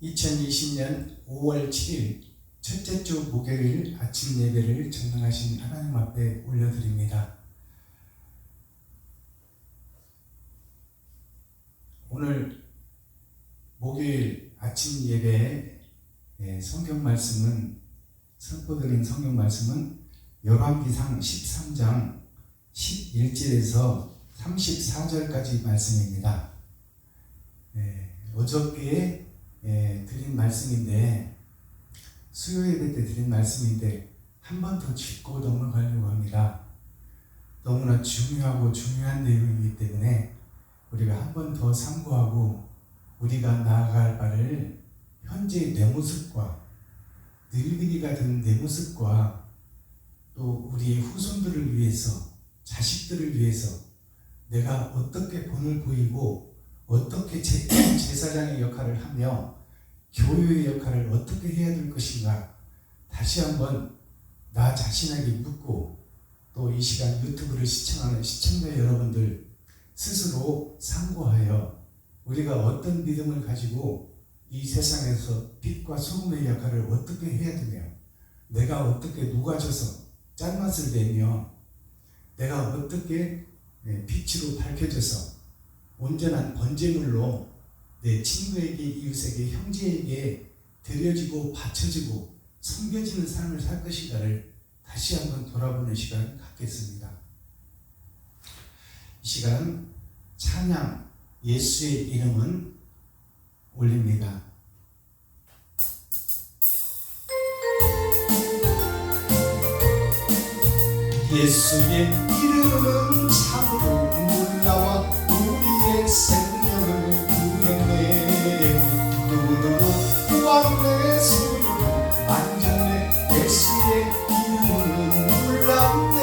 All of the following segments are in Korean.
2020년 5월 7일 첫째 주 목요일 아침 예배를 전능하신 하나님 앞에 올려드립니다. 오늘 목요일 아침 예배의 성경 말씀은 선포드린 성경 말씀은 열왕기상 13장 11절에서 34절까지 말씀입니다. 어저께 드린 말씀인데 수요 예배 때 드린 말씀인데 한 번 더 짚고 넘어가려고 합니다. 너무나 중요한 내용이기 때문에 우리가 한 번 더 참고하고 우리가 나아갈 바를 현재의 내 모습과 늙은이가 된 내 모습과 또 우리의 후손들을 위해서 자식들을 위해서 내가 어떻게 본을 보이고 어떻게 제사장의 역할을 하며 교회의 역할을 어떻게 해야 될 것인가 다시 한번 나 자신에게 묻고 또 이 시간 유튜브를 시청하는 시청자 여러분들 스스로 상고하여 우리가 어떤 믿음을 가지고 이 세상에서 빛과 소금의 역할을 어떻게 해야 되며 내가 어떻게 녹아져서 짠맛을 내며 내가 어떻게 빛으로 밝혀져서 온전한 번제물로 내 친구에게, 이웃에게, 형제에게 드려지고 바쳐지고 섬겨지는 삶을 살 것인가를 다시 한번 돌아보는 시간 갖겠습니다. 이 시간 찬양 예수의 이름은 올립니다. 예수의 이름은 참으로 놀라워 우리의 생명을 구했네. 누구도 구원의 소유를 만졌네. 예수의 이름은 놀랍네.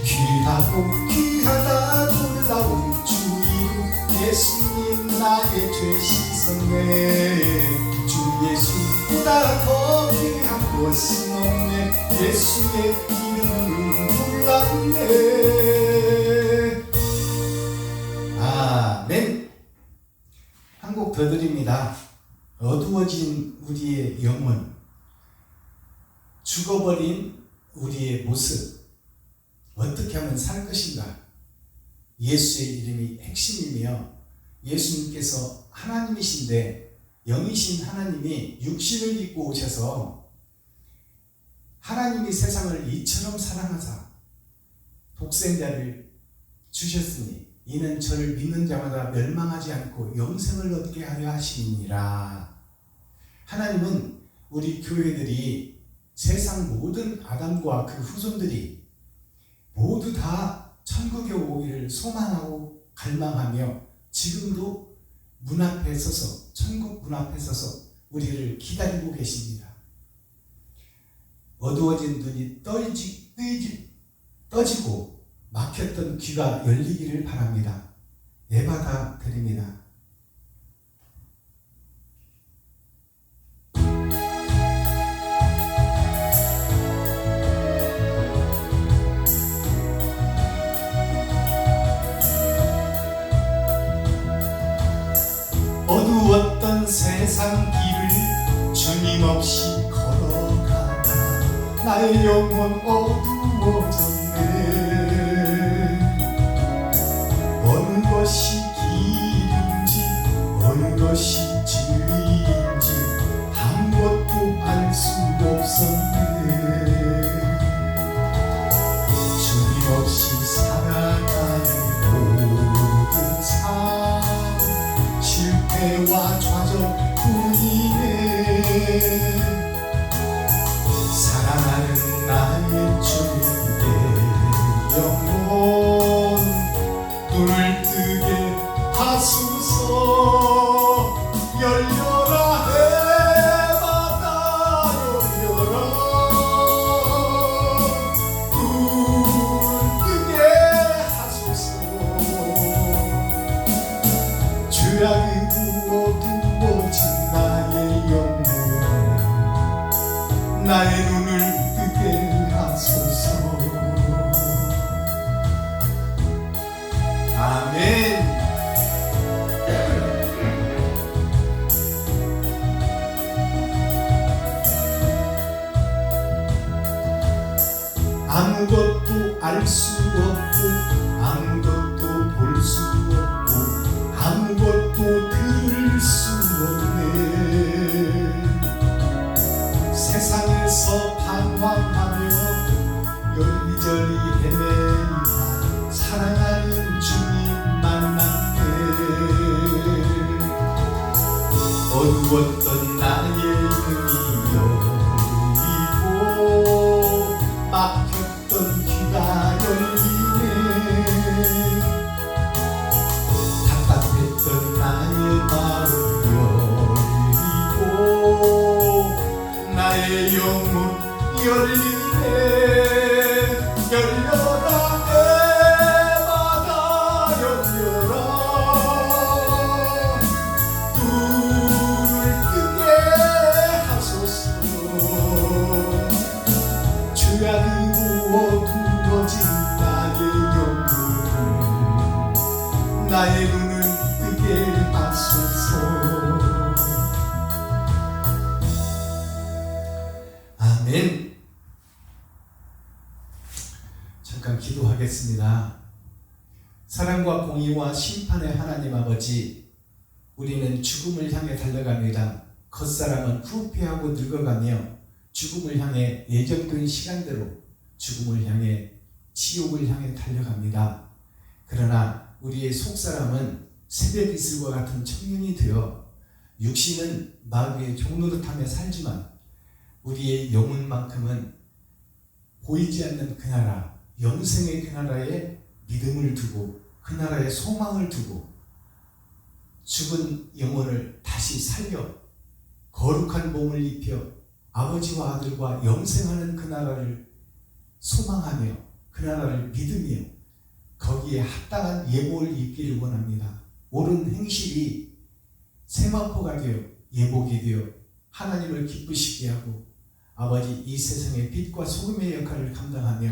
귀하고 귀하다 놀라운 주 이름 예수님 나의 죄 씻었네. 예수보다 더 귀한 것은 없네. 예수의 이름은 놀랍네. 아멘. 한 곡 더 드립니다. 어두워진 우리의 영혼, 죽어버린 우리의 모습 어떻게 하면 살 것인가. 예수의 이름이 핵심이며 예수님께서 하나님이신데 영이신 하나님이 육신을 입고 오셔서 하나님이 세상을 이처럼 사랑하사 독생자를 주셨으니 이는 저를 믿는 자마다 멸망하지 않고 영생을 얻게 하려 하심이니라. 하나님은 우리 교회들이 세상 모든 아담과 그 후손들이 모두 다 천국에 오기를 소망하고 갈망하며 지금도 문 앞에 서서 천국 문 앞에 서서 우리를 기다리고 계십니다. 어두워진 눈이 떠지고 막혔던 귀가 열리기를 바랍니다. 예받아 드립니다. 어두웠던 세상 길을 주님 없이 걸어가다 나의 영혼 어두워졌네. 어느 것이 길인지 어느 것이 진리인지 아무것도 알 수 없었네. 주님 없이 살아가는 모든 삶 실패와 좌절뿐이네. 사랑하는 나의 주님의 영혼 눈을 뜨게 하소서. 열려라 해마다 열려라. 눈을 뜨게 하소서. 죄악의 어두워진 나의 영혼 나의 눈을 뜨게 하소서. 아멘. 아무것도 알 수 없고 아무것도 볼 수 없고 아무것도 들을 수 없네. 세상에서 방황하며 여리저리 헤매이다 사랑하는 주님 만났네. 어두웠던 나의 눈이 열리고 막혔던 귀가 열리네. 답답했던 나의 마음 열리고 나의 영혼 열리네. 열려라 내 마다 열려라. 눈을 뜨게 하소서. 주야 그 어두워진 나의 눈을 뜨게 하소서. 아멘. 잠깐 기도하겠습니다. 사랑과 공의와 심판의 하나님 아버지, 우리는 죽음을 향해 달려갑니다. 겉사람은 후패하고 늙어가며 죽음을 향해 예정된 시간대로 죽음을 향해 지옥을 향해 달려갑니다. 그러나 우리의 속사람은 새벽 이슬과 같은 청년이 되어 육신은 마귀의 종노릇하며 살지만 우리의 영혼만큼은 보이지 않는 그 나라, 영생의 그 나라에 믿음을 두고 그 나라에 소망을 두고 죽은 영혼을 다시 살려 거룩한 몸을 입혀 아버지와 아들과 영생하는 그 나라를 소망하며 그 나라를 믿으며 거기에 합당한 예복을 입기를 원합니다. 옳은 행실이 세마포가 되어 예복이 되어 하나님을 기쁘시게 하고 아버지 이 세상의 빛과 소금의 역할을 감당하며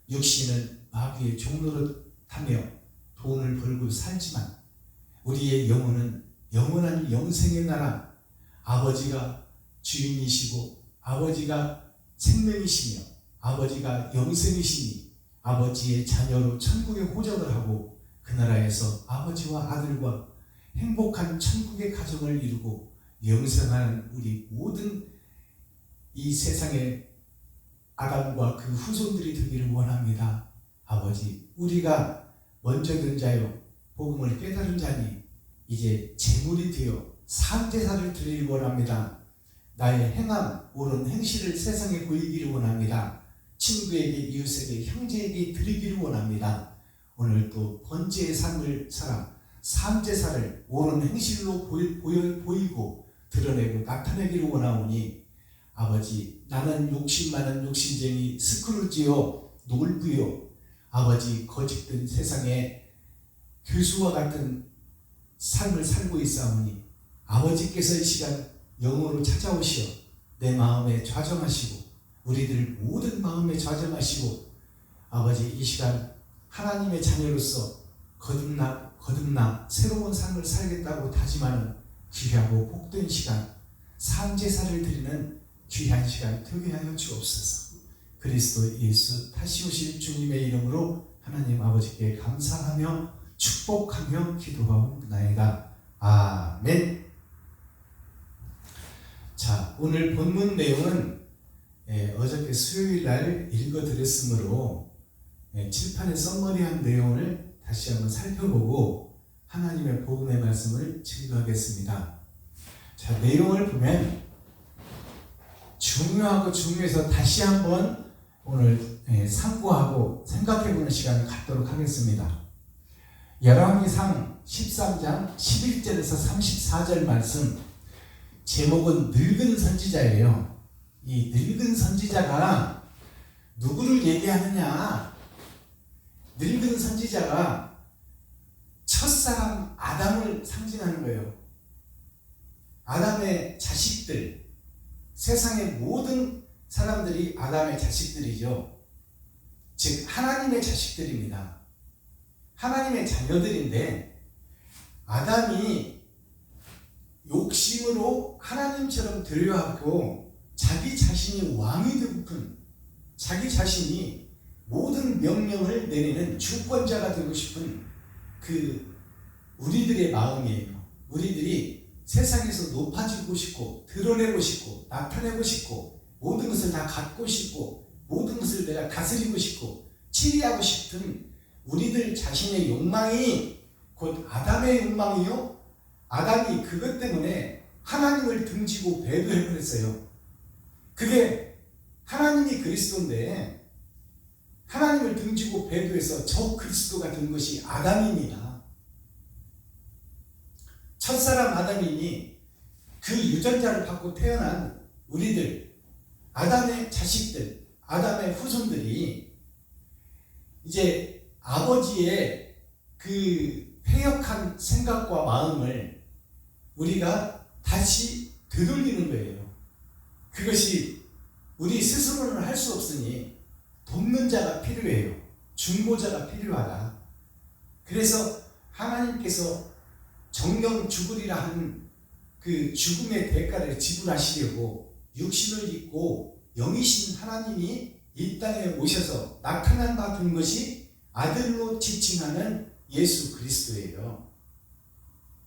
육신은 마귀의 종노릇하며 돈을 벌고 살지만 우리의 영혼은 영원한 영생의 나라, 아버지가 주인이시고 아버지가 생명이시며 아버지가 영생이시니 아버지의 자녀로 천국에 호적을 하고 그 나라에서 아버지와 아들과 행복한 천국의 가정을 이루고 영생하는 우리 모든 이 세상의 아담과 그 후손들이 되기를 원합니다. 아버지, 우리가 먼저 든 자요 복음을 깨달은 자니 이제 제물이 되어 삶제사를 드리길 원합니다. 나의 행함, 옳은 행실을 세상에 보이기를 원합니다. 친구에게, 이웃에게, 형제에게 드리기를 원합니다. 오늘 또 번제의 삶을 살아 삶제사를 옳은 행실로 보이고 드러내고 나타내기를 원하오니 아버지, 나는 욕심 많은 욕심쟁이 스크루지요 놀부요 아버지, 거짓된 세상에 교수와 같은 삶을 살고 있사오니 아버지께서 이 시간 영으로 찾아오시어 내 마음에 좌정하시고 우리들 모든 마음에 좌정하시고 아버지, 이 시간 하나님의 자녀로서 거듭나 새로운 삶을 살겠다고 다짐하는 귀하고 복된 시간, 삶제사를 드리는 귀한 시간 되게 하여 주옵소서. 그리스도 예수 다시 오실 주님의 이름으로 하나님 아버지께 감사하며 축복하며 기도하옵나이다. 아멘. 자, 오늘 본문 내용은 어저께 수요일 날 읽어드렸으므로 칠판에 썸머리한 내용을 다시 한번 살펴보고 하나님의 복음의 말씀을 증거하겠습니다. 자, 내용을 보면 중요하고 중요해서 다시 한번 오늘 상고하고 생각해보는 시간을 갖도록 하겠습니다. 열왕기상 13장 11절에서 34절 말씀, 제목은 늙은 선지자예요. 이 늙은 선지자가 누구를 얘기하느냐? 늙은 선지자가 첫사람 아담을 상징하는 거예요. 아담의 자식들, 세상의 모든 사람들이 아담의 자식들이죠. 즉 하나님의 자식들입니다. 하나님의 자녀들인데 아담이 욕심으로 하나님처럼 되려하고 자기 자신이 왕이 되고픈, 자기 자신이 모든 명령을 내리는 주권자가 되고 싶은 그 우리들의 마음이에요. 우리들이 세상에서 높아지고 싶고 드러내고 싶고 나타내고 싶고 모든 것을 다 갖고 싶고 모든 것을 내가 다스리고 싶고 치리하고 싶은 우리들 자신의 욕망이 곧 아담의 욕망이요. 아담이 그것 때문에 하나님을 등지고 배도해버렸어요. 그게 하나님이 그리스도인데 하나님을 등지고 배도해서 저 그리스도가 된 것이 아담입니다. 첫사람 아담이니 그 유전자를 받고 태어난 우리들, 아담의 자식들, 아담의 후손들이 이제 아버지의 그 패역한 생각과 마음을 우리가 다시 되돌리는 거예요. 그것이 우리 스스로는 할 수 없으니 돕는 자가 필요해요. 중보자가 필요하다. 그래서 하나님께서 정령 죽으리라 하는 그 죽음의 대가를 지불하시려고 육신을 입고 영이신 하나님이 이 땅에 오셔서 나타난 바 된 것이 아들로 지칭하는 예수 그리스도예요.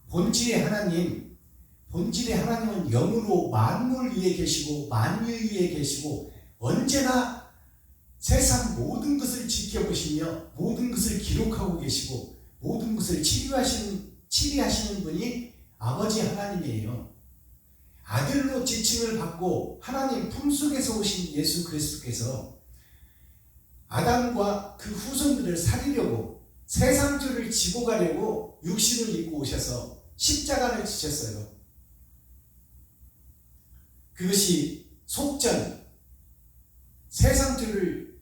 본질의 하나님은 영으로 만물 위에 계시고 만유 위에 계시고 언제나 세상 모든 것을 지켜보시며 모든 것을 기록하고 계시고 모든 것을 치리하시는 분이 아버지 하나님이에요. 아들로 지칭을 받고 하나님 품속에서 오신 예수 그리스도께서 아담과 그 후손들을 살리려고 세상죄를 지고 가려고 육신을 입고 오셔서 십자가를 지셨어요. 그것이 속전, 세상죄를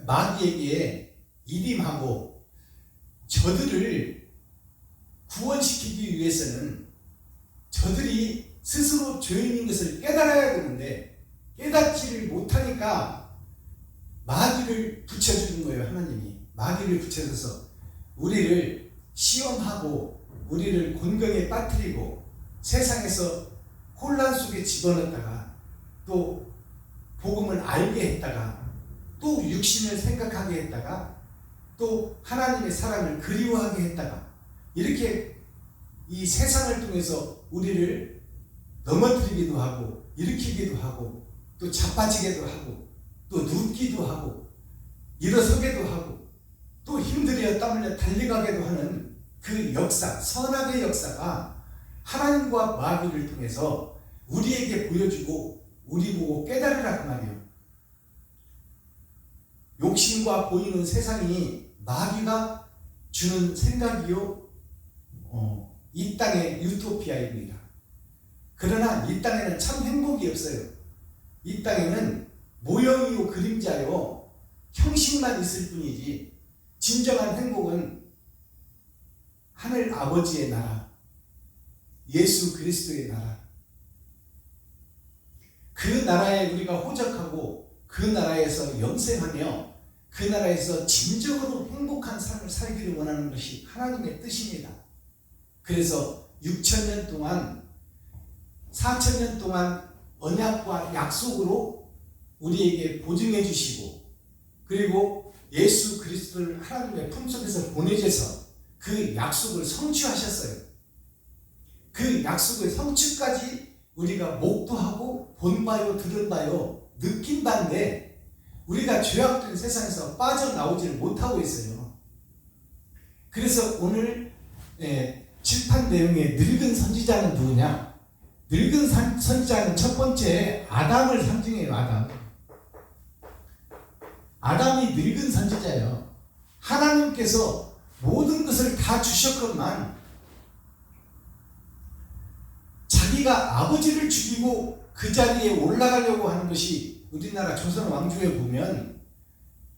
마귀에게 이임하고 저들을 구원시키기 위해서는 저들이 스스로 죄인인 것을 깨달아야 되는데 깨닫지를 못하니까 마귀를 붙여주는 거예요. 하나님이 마귀를 붙여줘서 우리를 시험하고 우리를 곤경에 빠뜨리고 세상에서 혼란 속에 집어넣다가 또 복음을 알게 했다가 또 육신을 생각하게 했다가 또 하나님의 사랑을 그리워하게 했다가 이렇게 이 세상을 통해서 우리를 넘어뜨리기도 하고 일으키기도 하고 또 자빠지게도 하고 또 눕기도 하고 일어서게도 하고 또 힘들여 땀 흘려 달려가게도 하는 그 역사, 선악의 역사가 하나님과 마귀를 통해서 우리에게 보여주고 우리 보고 깨달으라 그 말이에요. 욕심과 보이는 세상이 마귀가 주는 생각이요 이 땅의 유토피아입니다. 그러나 이 땅에는 참 행복이 없어요. 이 땅에는 모형이요 그림자요 형식만 있을 뿐이지 진정한 행복은 하늘 아버지의 나라, 예수 그리스도의 나라, 그 나라에 우리가 호적하고 그 나라에서 영생하며 그 나라에서 진정으로 행복한 삶을 살기를 원하는 것이 하나님의 뜻입니다. 그래서 6,000년 동안 4,000년 동안 언약과 약속으로 우리에게 보증해 주시고 그리고 예수 그리스도를 하나님의 품속에서 보내셔서 그 약속을 성취하셨어요. 그 약속의 성취까지 우리가 목도하고 본바요 들은바요 느낀 바인데 우리가 죄악된 세상에서 빠져나오지를 못하고 있어요. 그래서 오늘 칠판 내용의 늙은 선지자는 누구냐? 늙은 선지자는 첫 번째 아담을 상징해요. 아담이 늙은 선지자예요. 하나님께서 모든 것을 다 주셨건만 자기가 아버지를 죽이고 그 자리에 올라가려고 하는 것이 우리나라 조선 왕조에 보면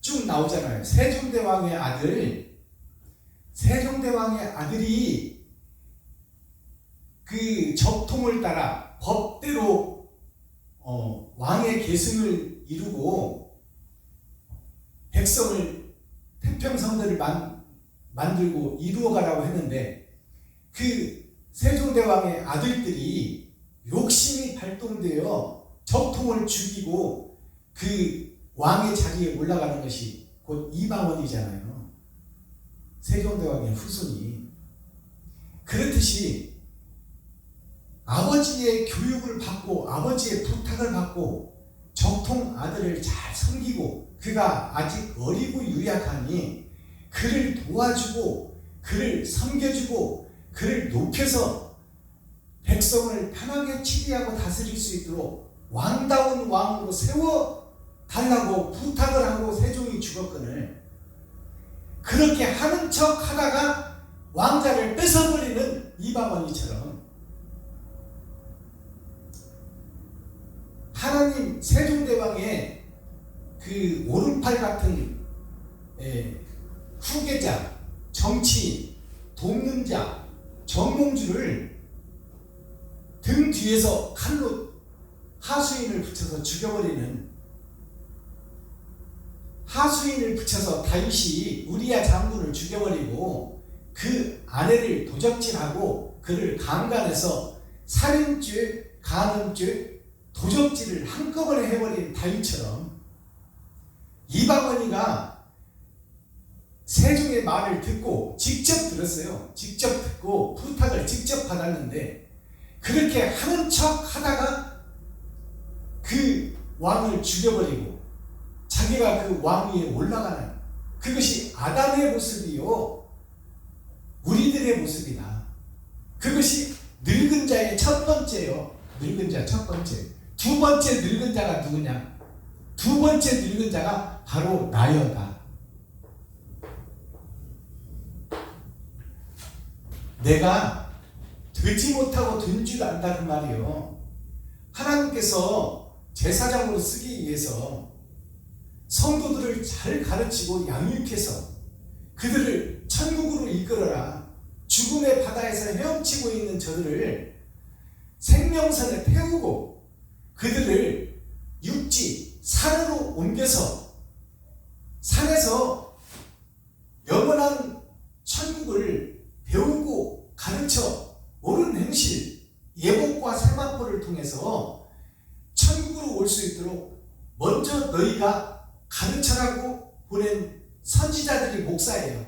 쭉 나오잖아요. 세종대왕의 아들이 그 적통을 따라 법대로 왕의 계승을 이루고 백성을 태평성대를 만들고 이루어가라고 했는데 그 세종대왕의 아들들이 욕심이 발동되어 적통을 죽이고 그 왕의 자리에 올라가는 것이 곧 이방원이잖아요. 세종대왕의 후손이. 그렇듯이 아버지의 교육을 받고 아버지의 부탁을 받고 적통 아들을 잘 섬기고 그가 아직 어리고 유약하니 그를 도와주고 그를 섬겨주고 그를 높여서 백성을 편하게 치리하고 다스릴 수 있도록 왕다운 왕으로 세워달라고 부탁을 하고 세종이 죽었거늘 그렇게 하는 척 하다가 왕자를 뺏어버리는 이방원이처럼 하나님 세종대왕의 그 오른팔 같은 후계자, 정치인, 돕는 자, 정몽주를 등 뒤에서 칼로 하수인을 붙여서 죽여버리는 하수인을 붙여서 다윗이 우리야 장군을 죽여버리고 그 아내를 도적질하고 그를 강간해서 살인죄, 간음죄, 도적질을 한꺼번에 해버린 다윗처럼 이방원이가 세종의 말을 듣고 직접 들었어요. 직접 듣고 부탁을 직접 받았는데 그렇게 하는 척 하다가 그 왕을 죽여버리고 자기가 그 왕 위에 올라가는 그것이 아담의 모습이요 우리들의 모습이다. 그것이 늙은 자의 첫 번째요. 늙은 자 첫 번째. 두 번째 늙은 자가 누구냐? 두 번째 늙은 자가 바로 나여다. 내가 되지 못하고 된 줄 안다는 말이요. 하나님께서 제사장으로 쓰기 위해서 성도들을 잘 가르치고 양육해서 그들을 천국으로 이끌어라. 죽음의 바다에서 헤엄치고 있는 저들을 생명선에 태우고 그들을 육지, 산으로 옮겨서 산에서 영원한 천국을 배우고 가르쳐 옳은 행실, 예복과 세마포를 통해서 천국으로 올 수 있도록 먼저 너희가 가르쳐라고 보낸 선지자들이 목사예요.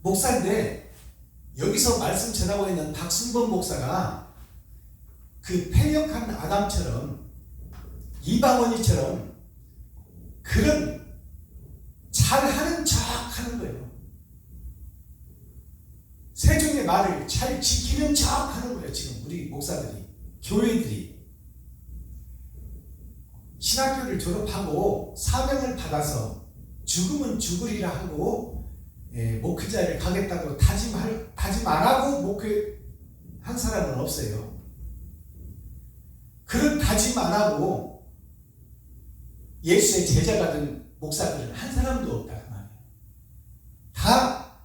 목사인데 여기서 말씀 전하고 있는 박순범 목사가 그 패역한 아담처럼 이방원이처럼 그런 잘하는 척 하는 거예요. 세종의 말을 잘 지키는 척 하는 거예요. 지금 우리 목사들이, 교회들이 신학교를 졸업하고 사명을 받아서 죽으면 죽으리라 하고 목회자를 가겠다고 다짐 안 하고 목회한 사람은 없어요. 그런 다짐 안 하고 예수의 제자가 된 목사들은 한 사람도 없다 그 말이에요. 다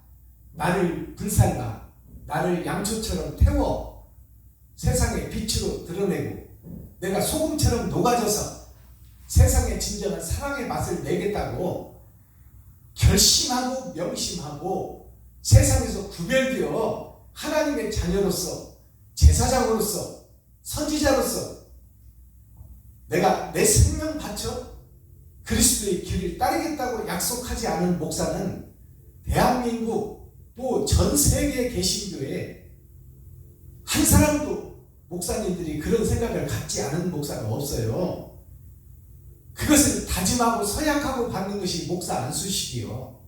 나를 불살라, 나를 양초처럼 태워 세상의 빛으로 드러내고 내가 소금처럼 녹아져서 세상의 진정한 사랑의 맛을 내겠다고 결심하고 명심하고 세상에서 구별되어 하나님의 자녀로서 제사장으로서 선지자로서 내가 내 생명 바쳐 그리스도의 길을 따르겠다고 약속하지 않은 목사는 대한민국 또 전 세계 개신교에 한 사람도 목사님들이 그런 생각을 갖지 않은 목사가 없어요. 그것을 다짐하고 서약하고 받는 것이 목사 안수식이요.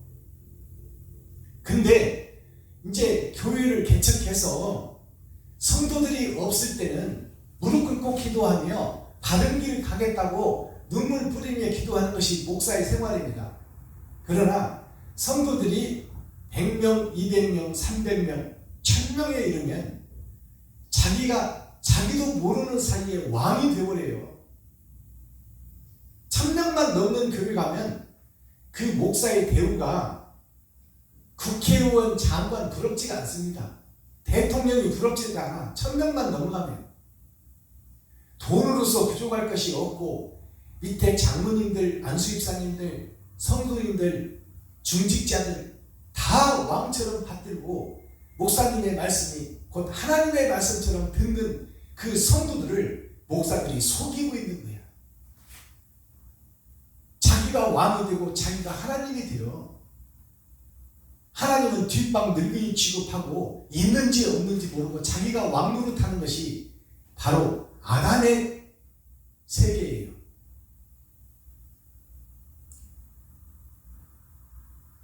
근데 이제 교회를 개척해서 성도들이 없을 때는 무릎 꿇고 기도하며 바른 길 가겠다고 눈물 뿌리며 기도하는 것이 목사의 생활입니다. 그러나 성도들이 100명, 200명, 300명, 1000명에 이르면 자기도 모르는 사이에 왕이 되어버려요. 1000명만 넘는 교회 가면 그 목사의 대우가 국회의원, 장관 부럽지가 않습니다. 대통령이 부럽지가 않아. 1000명만 넘어가면 돈으로서 부족할 것이 없고 밑에 장로님들, 안수입사님들, 성도님들, 중직자들 다 왕처럼 받들고 목사님의 말씀이 곧 하나님의 말씀처럼 듣는 그 성도들을 목사들이 속이고 있는 거야. 자기가 왕이 되고 자기가 하나님이 되어 하나님은 뒷방 늙은이 취급하고 있는지 없는지 모르고 자기가 왕 노릇하는 것이 바로 아담의 세계예요.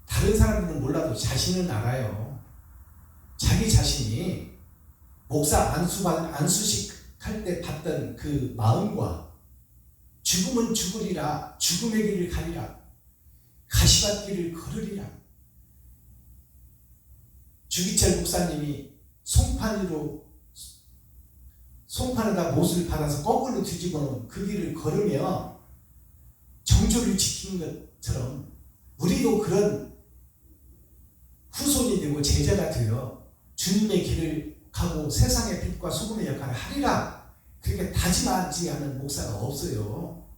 다른 사람들은 몰라도 자신은 알아요. 자기 자신이 목사 안수식 할 때 받던 그 마음과 죽음은 죽으리라, 죽음의 길을 가리라, 가시밭길을 걸으리라. 주기철 목사님이 송판에다 못을 받아서 거꾸로 뒤집어 놓은 그 길을 걸으며 정조를 지키는 것처럼 우리도 그런 후손이 되고 제자가 되어 주님의 길을 가고 세상의 빛과 소금의 역할을 하리라. 그렇게 다짐하지 않은 목사가 없어요.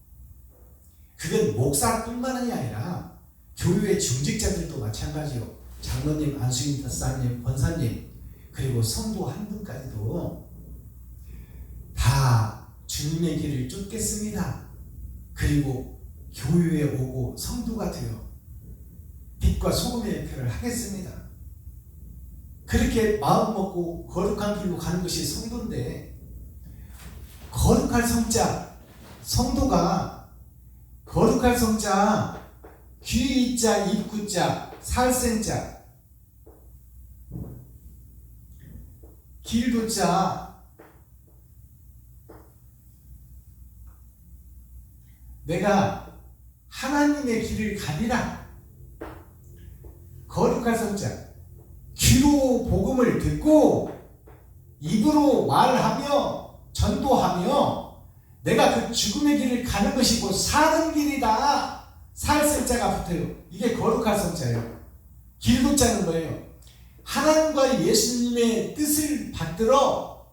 그건 목사뿐만이 아니라 교회의 중직자들도 마찬가지요. 장로님, 안수인特사님, 권사님, 그리고 성도 한 분까지도 다 주님의 길을 쫓겠습니다. 그리고 교회에 오고 성도가 되어 빛과 소금의 역할을 하겠습니다. 그렇게 마음 먹고 거룩한 길로 가는 것이 성도인데, 거룩할 성자, 성도가 거룩할 성자, 귀의자, 입구자, 살생자, 길도자, 내가 하나님의 길을 가리라. 거룩할 성자, 귀로 복음을 듣고 입으로 말하며 전도하며 내가 그 죽음의 길을 가는 것이 곧 사는 길이다. 살생자가 붙어요. 이게 거룩할 성자예요. 길도자는 뭐예요? 하나님과 예수님의 뜻을 받들어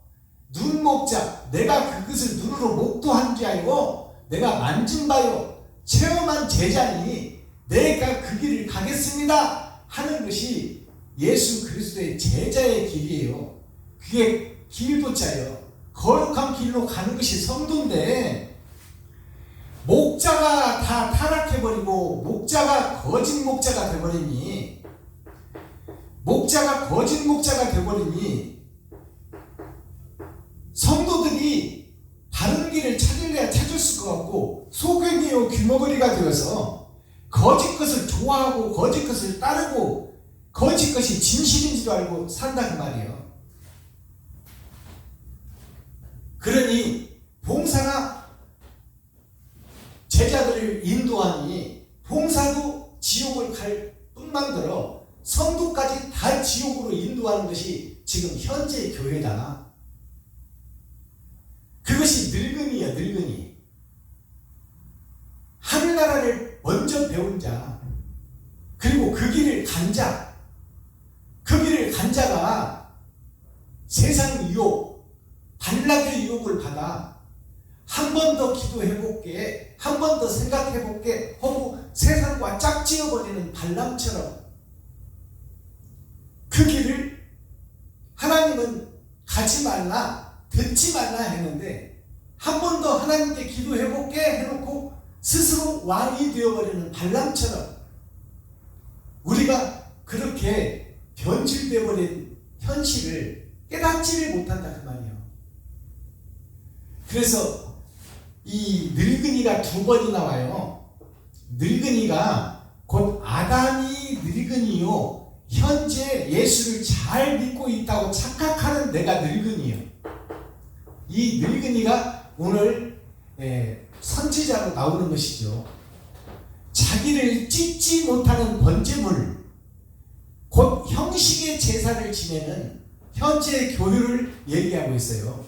눈목자, 내가 그것을 눈으로 목도한 게 아니고 내가 만진 바요 체험한 제자니 내가 그 길을 가겠습니다 하는 것이 예수 그리스도의 제자의 길이에요. 그게 길도자예요. 거룩한 길로 가는 것이 성도인데, 목자가 다 타락해버리고 목자가 거짓 목자가 되버리니, 목자가 거짓 목자가 되버리니 성도들이 바른 길을 찾으려야 찾을 수가 없고 소경이요 귀머거리가 되어서 거짓 것을 좋아하고 거짓 것을 따르고 거짓 것이 진실인 줄 알고 산다는 말이에요. 그러니 봉사가 제자들을 인도하니 봉사도 지옥을 갈 뿐만더러 성도까지 다 지옥으로 인도하는 것이 지금 현재 교회다. 그것이 늙은이야, 늙은이. 하늘나라를 먼저 배운 자, 그리고 그 길을 간 자, 그 길을 간 자가 세상 유혹, 발락의 유혹을 받아 한 번 더 기도해볼게, 한 번 더 생각해볼게 하고 세상과 짝지어버리는 발람처럼 그 길을 하나님은 가지 말라, 듣지 말라 했는데 한 번 더 하나님께 기도해볼게 해놓고 스스로 왕이 되어버리는 발람처럼 우리가 그렇게 변질되어버린 현실을 깨닫지를 못한다 그 말이에요. 그래서 이 늙은이가 두 번이 나와요. 늙은이가 곧 아담이 늙은이요, 현재 예수를 잘 믿고 있다고 착각하는 내가 늙은이요. 이 늙은이가 오늘 선지자로 나오는 것이죠. 자기를 찢지 못하는 번제물, 곧 형식의 제사를 지내는 현재 교회를 얘기하고 있어요.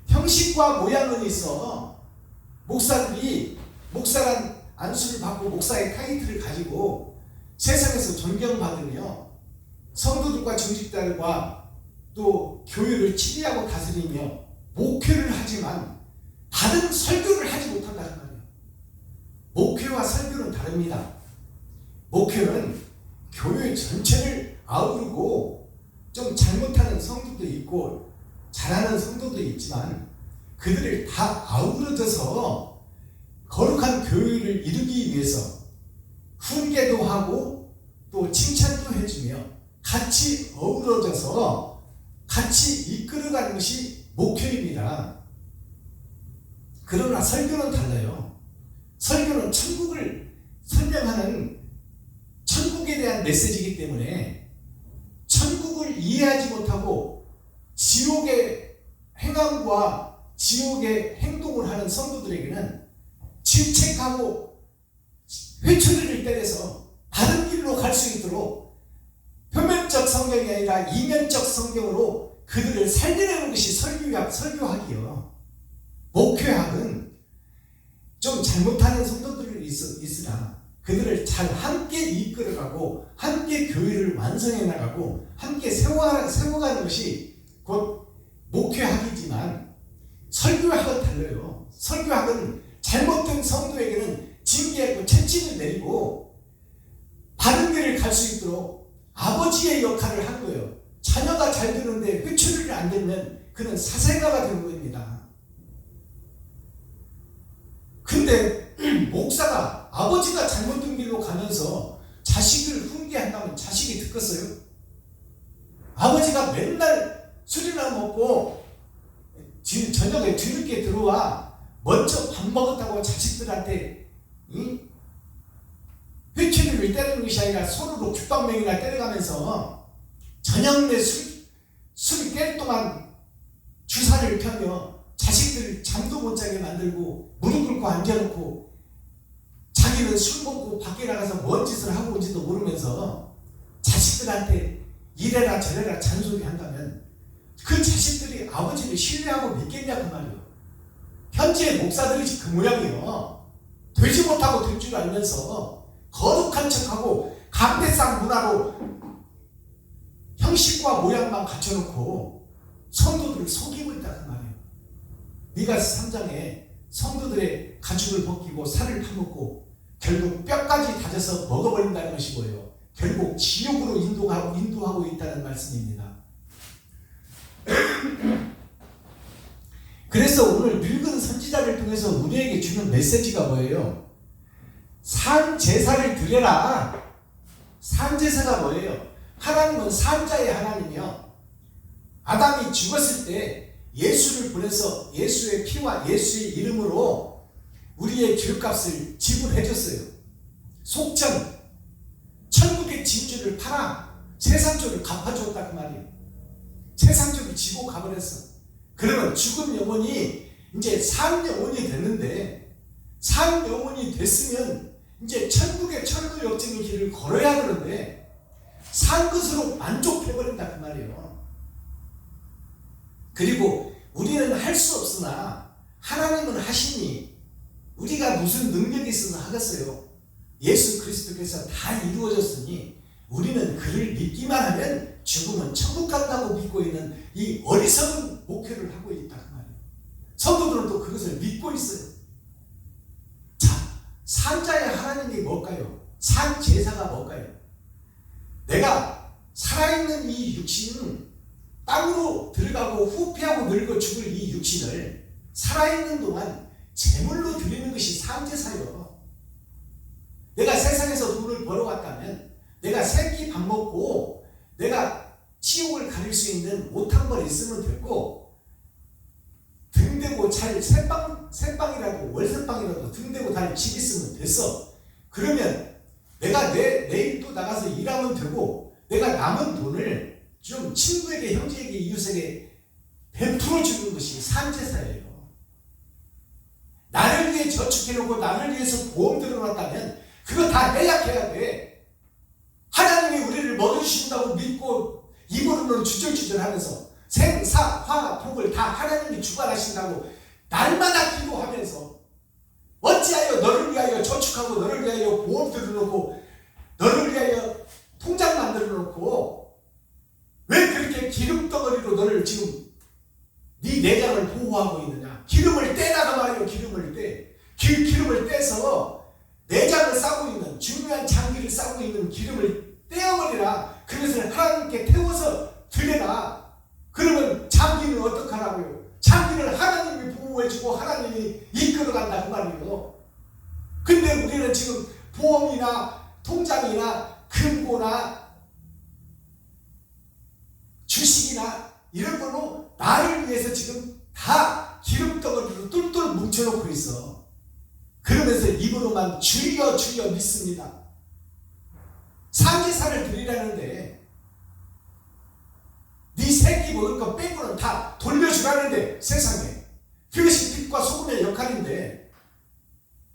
형식과 모양은 있어. 목사들이 목사란 안수를 받고 목사의 타이틀을 가지고 세상에서 존경받으며 성도들과 중직자들과 또 교회를 치리하고 다스리며 목회를 하지만 다른 설교를 하지 못한다는 말이에요. 목회와 설교는 다릅니다. 목표는 교회 전체를 아우르고, 좀 잘못하는 성도도 있고 잘하는 성도도 있지만 그들을 다 아우러져서 거룩한 교회를 이루기 위해서 훈계도 하고 또 칭찬도 해주며 같이 어우러져서 같이 이끌어가는 것이 목표입니다. 그러나 설교는 달라요. 설교는 천국을 설명하는, 천국에 대한 메시지이기 때문에 천국을 이해하지 못하고 지옥의 행함과 지옥의 행동을 하는 성도들에게는 질책하고 회초리를 때려서 다른 길로 갈 수 있도록 표면적 성경이 아니라 이면적 성경으로 그들을 살리려는 것이 설교학이요. 목회학은 좀 잘못하는 성도들이 있으나 그들을 잘 함께 이끌어가고 함께 교회를 완성해 나가고 함께 세워가는 것이 곧 목회학이지만 설교학은 달라요. 설교학은 잘못된 성도에게는 징계하고 채찍을 내리고 바른 길을 갈 수 있도록 아버지의 역할을 한 거예요. 자녀가 잘 되는데 회초리를 안 들면 그는 사생아가 되는 겁니다. 근데 목사가 아버지가 잘못된 길로 가면서 자식을 훈계한다면 자식이 듣겠어요? 아버지가 맨날 술이나 먹고 저녁에 뒤늦게 들어와 먼저 밥 먹었다고 자식들한테 회초리를 때리는 것이 아니라 손으로 귓방맹이나 때려가면서 저녁 내 술이 깰 동안 주사를 펴며 자식들 잠도 못 자게 만들고 무릎 꿇고 앉아놓고 자기는 술 먹고 밖에 나가서 뭔 짓을 하고 온지도 모르면서 자식들한테 이래라 저래라 잔소리 한다면 그 자식들이 아버지를 신뢰하고 믿겠냐 그 말이에요. 현재 목사들이 그 모양이에요. 되지 못하고 될 줄 알면서 거룩한 척하고 강대상 문화로 형식과 모양만 갖춰놓고 성도들을 속이고 있다 그 말이에요. 미가서 3장에 성도들의 가죽을 벗기고 살을 파먹고 결국 뼈까지 다져서 먹어버린다는 것이 뭐예요? 결국 지옥으로 인도하고 있다는 말씀입니다. 그래서 오늘 늙은 선지자를 통해서 우리에게 주는 메시지가 뭐예요? 산제사를 드려라. 산제사가 뭐예요? 하나님은 산자의 하나님이요. 아담이 죽었을 때 예수를 보내서 예수의 피와 예수의 이름으로 우리의 죄값을 지불해 줬어요. 속전, 천국의 진주를 팔아 세상적으로 갚아줬다 그 말이에요. 세상적으로 지고 가버렸어. 그러면 죽은 영혼이 이제 산 영혼이 됐는데, 산 영혼이 됐으면 이제 천국의 철도 역증의 길을 걸어야 하는데 산 것으로 만족해버린다 그 말이에요. 그리고 우리는 할 수 없으나 하나님은 하시니 우리가 무슨 능력이 있으면 하겠어요. 예수 그리스도께서 다 이루어졌으니 우리는 그를 믿기만 하면 죽으면 천국 간다고 믿고 있는 이 어리석은 목회를 하고 있다 그 말이에요. 성도들은 또 그것을 믿고 있어요. 자, 산자의 하나님이 뭘까요? 산제사가 뭘까요? 내가 살아있는 이 육신은 땅으로 들어가고 후패하고 늙어 죽을 이 육신을 살아있는 동안 제물로 드리는 것이 산제사요. 내가 세상에서 돈을 벌어왔다면 내가 세 끼 밥 먹고 내가 지옥을 가릴 수 있는 옷 한 벌 있으면 됐고, 등대고 잘 새빵이라도 월세빵이라도 등대고 잘 집 있으면 됐어. 그러면 내가 내일 또 나가서 일하면 되고 내가 남은 돈을 좀 친구에게, 형제에게, 이웃에게 베풀어 주는 것이 산제사예요. 나를 위해 저축해놓고 나를 위해서 보험 들어놨다면 그거 다 해약해야 돼. 하나님이 우리를 먹여주신다고 믿고 입으로는 주절주절하면서 생사 화 복을 다 하나님이 주관하신다고 날마다 기도하면서 어찌하여 너를 위하여 저축하고 너를 위하여 보험 들어놓고 너를 위하여 통장 만들어 놓고 왜 그렇게 기름덩어리로 너를 지금 네 내장을 보호하고 있느냐. 기름을 떼다가 말이에요. 기름을 떼서 내장을 싸고 있는, 중요한 장기를 싸고 있는 있는 기름을 떼어버리라. 그것을 하나님께 태워서 드려라. 그러면 장기는 어떡하라고요? 장기를 하나님이 보호해주고 하나님이 이끌어간다 그 말이에요. 근데 우리는 지금 보험이나 통장이나 금고나 주식이나 이런 걸로 나를 위해서 지금 다 기름덩어리로 똘똘 뭉쳐놓고 있어. 그러면서 입으로만 주여 주여 믿습니다. 삼지사를 드리라는데 네 새끼 먹을 거 빼고는 다 돌려주라는데 세상에 그것이 빛과 소금의 역할인데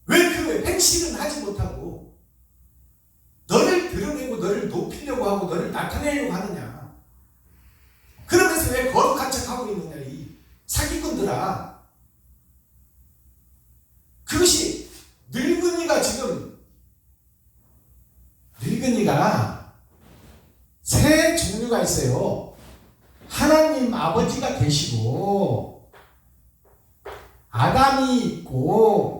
왜 그 행실은 하지 못하고 너를 드러내고 너를 높이려고 하고 너를 나타내려고 하느냐. 그러면서 왜 거룩한 척하고 있느냐 이 사기꾼들아. 그것이 늙은이가 지금 늙은이가 세 종류가 있어요. 하나님 아버지가 계시고 아담이 있고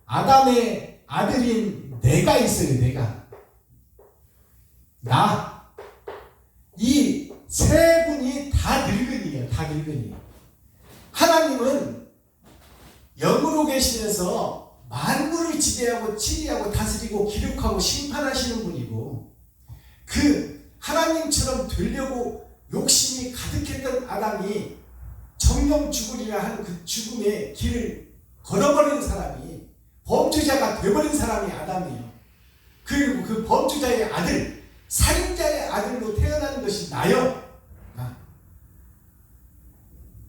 아담의 아들인 내가 있어요. 내가 나 이 세 분이 다 늙은이에요. 다 늙은이. 하나님은 영으로 계시면서 만물을 지배하고 치리하고 다스리고 기록하고 심판하시는 분이고 그 하나님처럼 되려고 욕심이 가득했던 아담이 정령 죽으리라 하는 그 죽음의 길을 걸어버린 사람이 범죄자가 되어버린 사람이 아담이에요. 그리고 그 범죄자의 아들 살인자의 아들로 태어나는 것이 나요.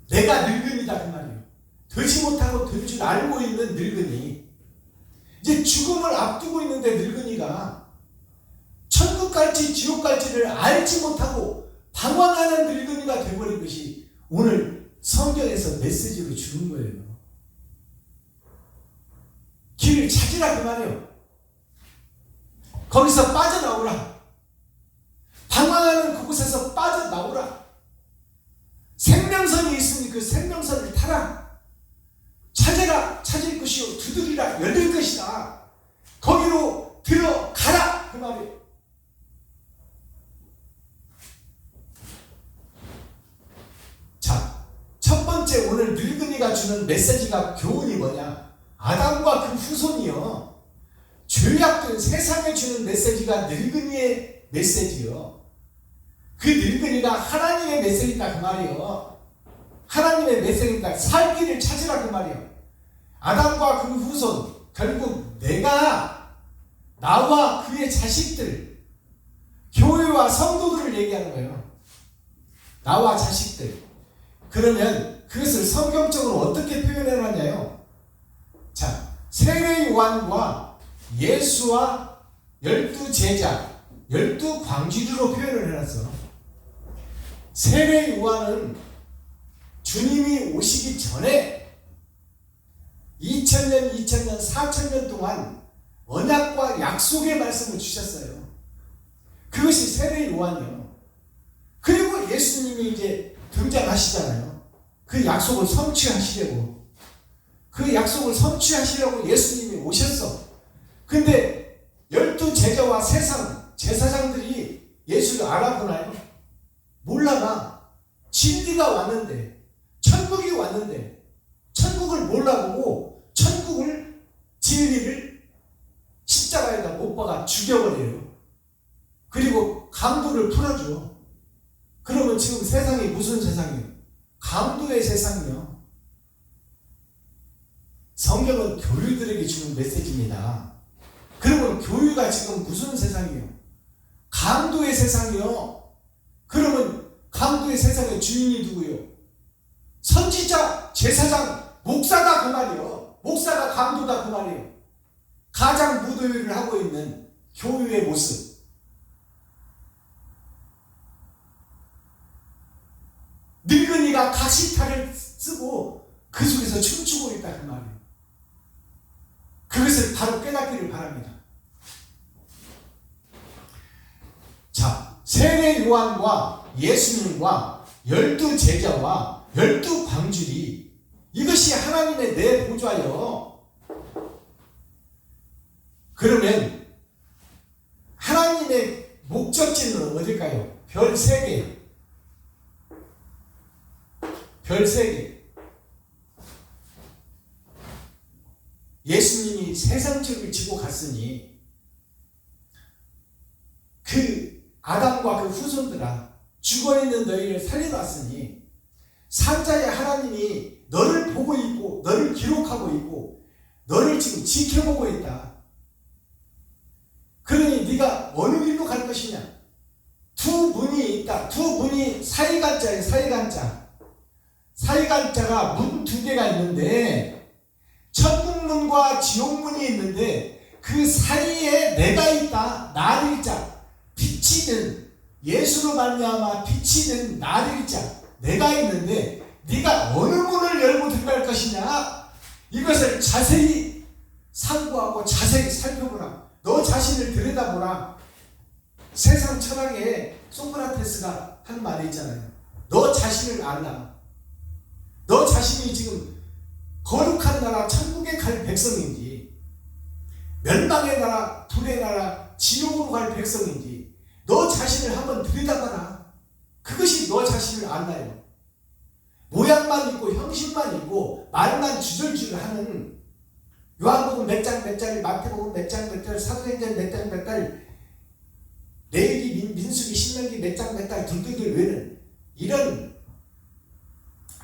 내가 늙은이다 그 말이에요. 되지 못하고 될 줄 알고 있는 늙은이. 이제 죽음을 앞두고 있는데 늙은이가 천국 갈지 지옥 갈지를 알지 못하고 방황하는 늙은이가 되어버린 것이 오늘 성경에서 메시지로 주는 거예요. 길을 찾으라 그 말이에요. 거기서 빠져나오라. 방황하는 그곳에서 빠져나오라. 생명선이 있으니 그 생명선을 타라. 찾아라. 찾을 것이요 두드리라. 열릴 것이다. 거기로 들어가라 그 말이에요. 자, 첫 번째 오늘 늙은이가 주는 메시지가 교훈이 뭐냐? 아담과 그 후손이요 죄악된 세상에 주는 메시지가 늙은이의 메시지요. 그 늙은이가 하나님의 메시지다 그 말이요. 하나님의 메시지니까 살 길을 찾으라 그 말이요. 아담과 그 후손 결국 내가 나와 그의 자식들 교회와 성도들을 얘기하는 거예요. 나와 자식들. 그러면 그것을 성경적으로 어떻게 표현해놨냐요. 자, 세례 요한과 예수와 12제자 12광주리로 표현을 해놨어. 세례 요한은 주님이 오시기 전에 2000년, 4000년 동안 언약과 약속의 말씀을 주셨어요. 그것이 세례 요한이요. 그리고 예수님이 이제 등장하시잖아요. 그 약속을 성취하시려고. 그 약속을 성취하시려고 예수님이 오셨어. 근데 12제자와 세상 제사장들이 예수를 알아보나요? 몰라봐. 진리가 왔는데, 천국이 왔는데, 천국을 몰라보고 천국을 진리를 십자가에다 못 박아 죽여버려요. 그리고 강도를 풀어줘. 그러면 지금 세상이 무슨 세상이에요? 강도의 세상이요. 성경은 교류들에게 주는 메시지입니다. 그러면 교회가 지금 무슨 세상이에요? 강도의 세상이요. 그러면 강도의 세상의 주인이 누구예요? 선지자, 제사장, 목사다 그 말이에요. 목사가 강도다 그 말이에요. 가장 무도회를 하고 있는 교회의 모습. 늙은이가 가시탈을 쓰고 그 속에서 춤추고 있다 그 말이에요. 그것을 바로 깨닫기를 바랍니다. 자, 세례 요한과 예수님과 12제자와 12광주리 이것이 하나님의 내 보좌요. 그러면 하나님의 목적지는 어딜까요? 별 3개. 별 3개. 예수님이 세상책을 지고 갔으니 그 아담과 그 후손들아, 죽어있는 너희를 살려놨으니 산자의 하나님이 너를 보고 있고 너를 기록하고 있고 너를 지금 지켜보고 있다. 그러니 네가 어느 길로 갈 것이냐? 두 문이 있다. 두 문이 사이간자예요. 사이간자. 사이간자가 문 2개가 있는데 천국문과 지옥문이 있는데 그 사이에 내가 있다. 나를 자. 빛이 된 예수로 말미암아 빛이 된 나를 자. 내가 있는데 네가 어느 문을 열고 들어갈 것이냐? 이것을 자세히 상고하고 자세히 살펴보라. 너 자신을 들여다보라. 세상 철학에 소크라테스가 한 말이 있잖아요. 너 자신을 알라. 너 자신이 지금 거룩한 나라 천국에 갈 백성인지 멸망의 나라 불의 나라 지옥으로 갈 백성인지 너 자신을 한번 들여다봐라. 그것이 너 자신을 안다요. 모양만 있고 형식만 있고 말만 주절주절 하는 요한복음 몇 장 몇 장, 마태복음 몇 장 몇 장, 사도행전 몇 장 몇 장, 레위기 민수기 신명기 몇 장 몇 장 등등을 외는 이런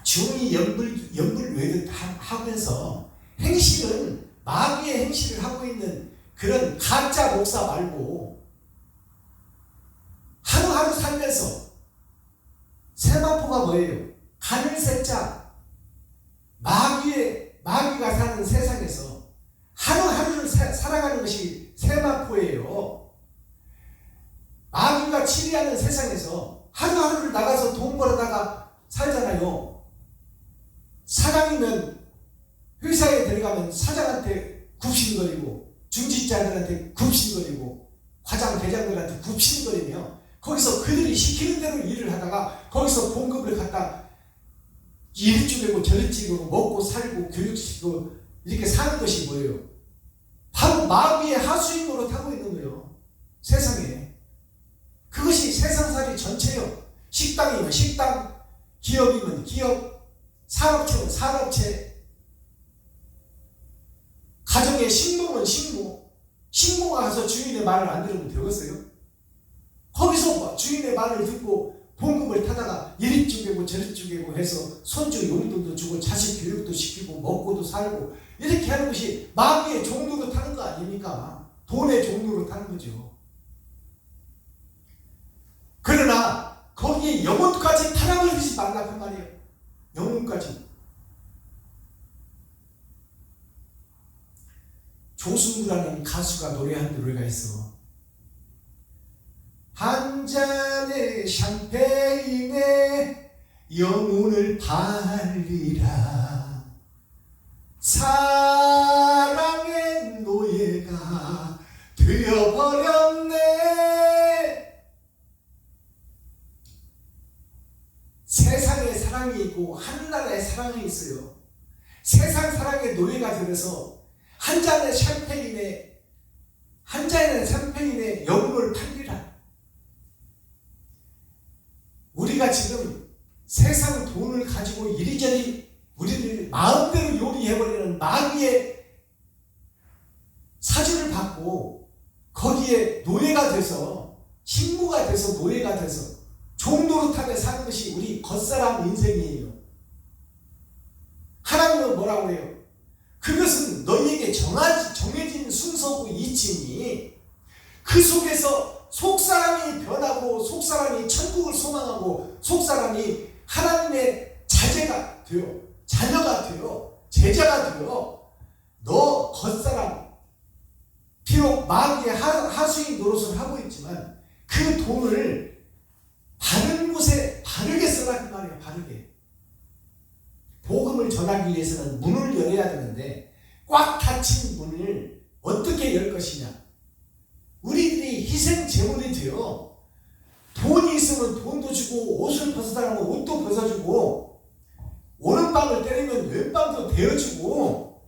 중이 연불 외를 하면서 행실은 마귀의 행실을 하고 있는 그런 가짜 목사 말고 하루하루 살면서 세마포가 뭐예요? 가늘새자 마귀가 사는 세상에서 하루하루를 살아가는 것이 세마포예요. 마귀가 치리하는 세상에서 하루하루를 나가서 돈 벌어다가 살잖아요. 사장이면 회사에 들어가면 사장한테 굽신거리고 중직자들한테 굽신거리고 과장 대장들한테 굽신거리며 거기서 그들이 시키는 대로 일을 하다가 거기서 봉급을 갖다 이리 쪼개고 저리 찌고 먹고 살고 교육시키고 이렇게 사는 것이 뭐예요? 바로 마귀의 하수인으로 타고 있는 거예요. 세상에. 그것이 세상살이 전체요. 식당이면 식당, 기업이면 기업, 산업체면 산업체, 가정의 식모면 식모. 식모가 가서 주인의 말을 안 들으면 되겠어요? 거기서 주인의 말을 듣고 봉급을 타다가 이리 쪼개고 저리 쪼개고 해서 손주 용돈도 주고 자식 교육도 시키고 먹고도 살고 이렇게 하는 것이 마귀의 종로로 타는 거 아닙니까? 돈의 종로로 타는 거죠. 그러나 거기에 영혼까지 타락을 하지 말라 그 말이에요. 영혼까지. 조승구라는 가수가 노래한 노래가 있어. 한 잔의 샴페인에 영혼을 팔리라. 사랑의 노예가 되어버렸네. 세상에 사랑이 있고 하늘나라에 사랑이 있어요. 세상 사랑의 노예가 되어서 한 잔의 샴페인에 영혼을 팔리라. 우리가 지금 세상 돈을 가지고 이리저리 우리를 마음대로 요리해버리는 마귀의 사주를 받고 거기에 노예가 돼서 식모가 돼서 노예가 돼서 종노릇하며 사는 것이 우리 겉사람 인생이에요. 하나님은 뭐라고 해요? 그것은 너희에게 정해진 순서고 이치니 그 속에서 속사람이 변하고 속사람이 천국을 소망하고 속사람이 하나님의 자제가 되어 자녀가 되어 제자가 되어 너 겉사람 비록 마귀의 하수인 노릇을 하고 있지만 그 돈을 바른 곳에 바르게 써라 그 말이야. 바르게. 복음을 전하기 위해서는 문을 열어야 되는데 꽉 닫힌 문을 어떻게 열 것이냐. 우리들이 희생 제물이 되어 돈이 있으면 돈도 주고 옷을 벗어달라면 옷도 벗어주고 오른밤을 때리면 왼밤도 대어주고